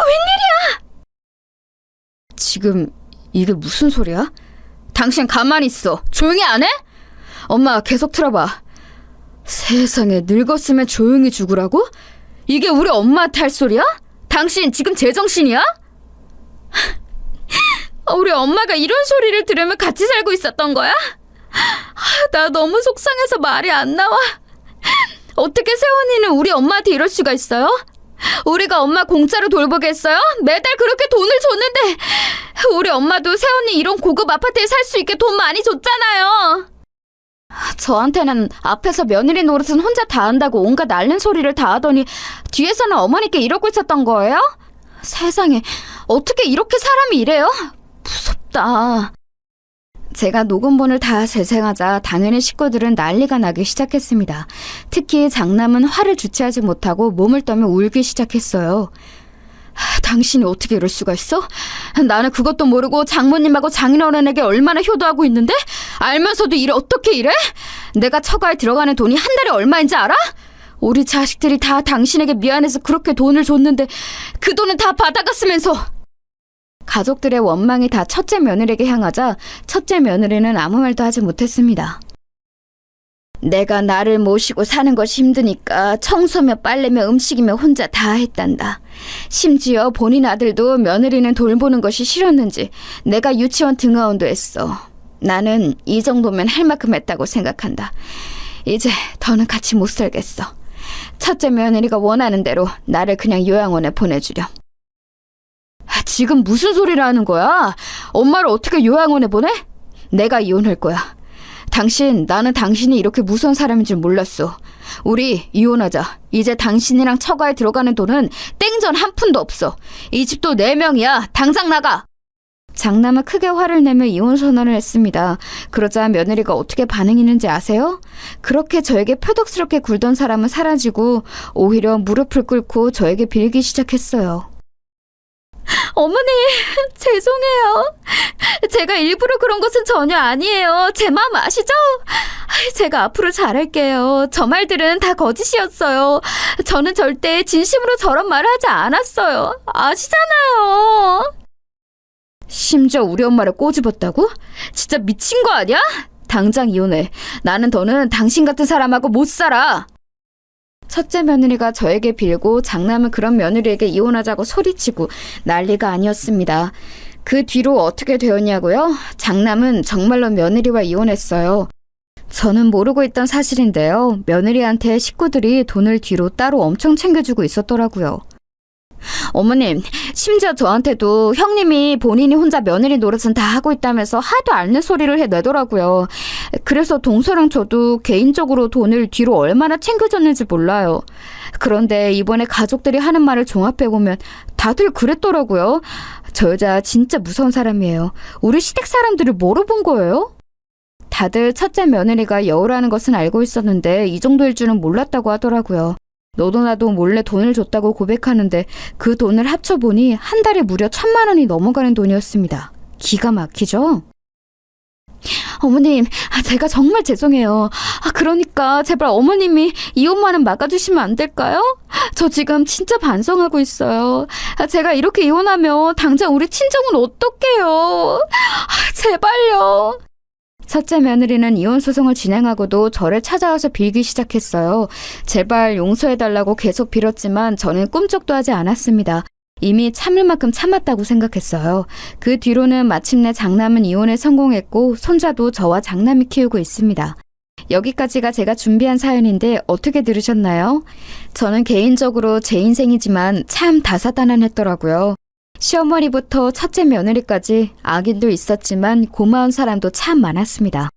웬일이야? 지금 이게 무슨 소리야? 당신 가만히 있어. 조용히 안 해? 엄마 계속 틀어봐. 세상에, 늙었으면 조용히 죽으라고? 이게 우리 엄마한테 할 소리야? 당신 지금 제정신이야? 우리 엄마가 이런 소리를 들으면 같이 살고 있었던 거야? 나 너무 속상해서 말이 안 나와. 어떻게 세원이는 우리 엄마한테 이럴 수가 있어요? 우리가 엄마 공짜로 돌보겠어요? 매달 그렇게 돈을 줬는데 우리 엄마도 세원이 이런 고급 아파트에 살 수 있게 돈 많이 줬잖아요. 저한테는 앞에서 며느리 노릇은 혼자 다 한다고 온갖 앓는 소리를 다 하더니 뒤에서는 어머니께 이러고 있었던 거예요? 세상에, 어떻게 이렇게 사람이 이래요? 무섭다. 제가 녹음본을 다 재생하자 당연히 식구들은 난리가 나기 시작했습니다. 특히 장남은 화를 주체하지 못하고 몸을 떠며 울기 시작했어요. 당신이 어떻게 이럴 수가 있어? 나는 그것도 모르고 장모님하고 장인어른에게 얼마나 효도하고 있는데? 알면서도 일을 어떻게 이래? 내가 처가에 들어가는 돈이 한 달에 얼마인지 알아? 우리 자식들이 다 당신에게 미안해서 그렇게 돈을 줬는데 그 돈은 다 받아갔으면서. 가족들의 원망이 다 첫째 며느리에게 향하자 첫째 며느리는 아무 말도 하지 못했습니다. 내가 나를 모시고 사는 것이 힘드니까 청소며 빨래며 음식이며 혼자 다 했단다. 심지어 본인 아들도 며느리는 돌보는 것이 싫었는지 내가 유치원 등하원도 했어. 나는 이 정도면 할 만큼 했다고 생각한다. 이제 더는 같이 못 살겠어. 첫째 며느리가 원하는 대로 나를 그냥 요양원에 보내주렴. 지금 무슨 소리를 하는 거야? 엄마를 어떻게 요양원에 보내? 내가 이혼할 거야. 나는 당신이 이렇게 무서운 사람인 줄 몰랐어. 우리 이혼하자. 이제 당신이랑 처가에 들어가는 돈은 땡전 한 푼도 없어. 이 집도 4명이야. 당장 나가. 장남은 크게 화를 내며 이혼 선언을 했습니다. 그러자 며느리가 어떻게 반응했는지 아세요? 그렇게 저에게 표독스럽게 굴던 사람은 사라지고 오히려 무릎을 꿇고 저에게 빌기 시작했어요. 어머니, 죄송해요. 제가 일부러 그런 것은 전혀 아니에요. 제 마음 아시죠? 제가 앞으로 잘할게요. 저 말들은 다 거짓이었어요. 저는 절대 진심으로 저런 말을 하지 않았어요. 아시잖아요. 심지어 우리 엄마를 꼬집었다고? 진짜 미친 거 아니야? 당장 이혼해. 나는 더는 당신 같은 사람하고 못 살아. 첫째 며느리가 저에게 빌고 장남은 그런 며느리에게 이혼하자고 소리치고 난리가 아니었습니다. 그 뒤로 어떻게 되었냐고요? 장남은 정말로 며느리와 이혼했어요. 저는 모르고 있던 사실인데요. 며느리한테 식구들이 돈을 뒤로 따로 엄청 챙겨주고 있었더라고요. 어머님, 심지어 저한테도 형님이 본인이 혼자 며느리 노릇은 다 하고 있다면서 하도 앓는 소리를 해내더라고요. 그래서 동서랑 저도 개인적으로 돈을 뒤로 얼마나 챙겨줬는지 몰라요. 그런데 이번에 가족들이 하는 말을 종합해보면 다들 그랬더라고요. 저 여자 진짜 무서운 사람이에요. 우리 시댁 사람들을 뭐로 본 거예요? 다들 첫째 며느리가 여우라는 것은 알고 있었는데 이 정도일 줄은 몰랐다고 하더라고요. 너도 나도 몰래 돈을 줬다고 고백하는데 그 돈을 합쳐보니 한 달에 무려 1,000만 원이 넘어가는 돈이었습니다. 기가 막히죠? 어머님, 제가 정말 죄송해요. 그러니까 제발 어머님이 이혼만은 막아주시면 안 될까요? 저 지금 진짜 반성하고 있어요. 제가 이렇게 이혼하면 당장 우리 친정은 어떡해요? 제발요. 첫째 며느리는 이혼 소송을 진행하고도 저를 찾아와서 빌기 시작했어요. 제발 용서해달라고 계속 빌었지만 저는 꿈쩍도 하지 않았습니다. 이미 참을 만큼 참았다고 생각했어요. 그 뒤로는 마침내 장남은 이혼에 성공했고 손자도 저와 장남이 키우고 있습니다. 여기까지가 제가 준비한 사연인데 어떻게 들으셨나요? 저는 개인적으로 제 인생이지만 참 다사다난했더라고요. 시어머니부터 첫째 며느리까지 악인도 있었지만 고마운 사람도 참 많았습니다.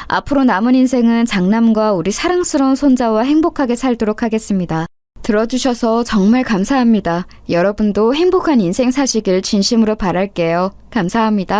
앞으로 남은 인생은 장남과 우리 사랑스러운 손자와 행복하게 살도록 하겠습니다. 들어주셔서 정말 감사합니다. 여러분도 행복한 인생 사시길 진심으로 바랄게요. 감사합니다.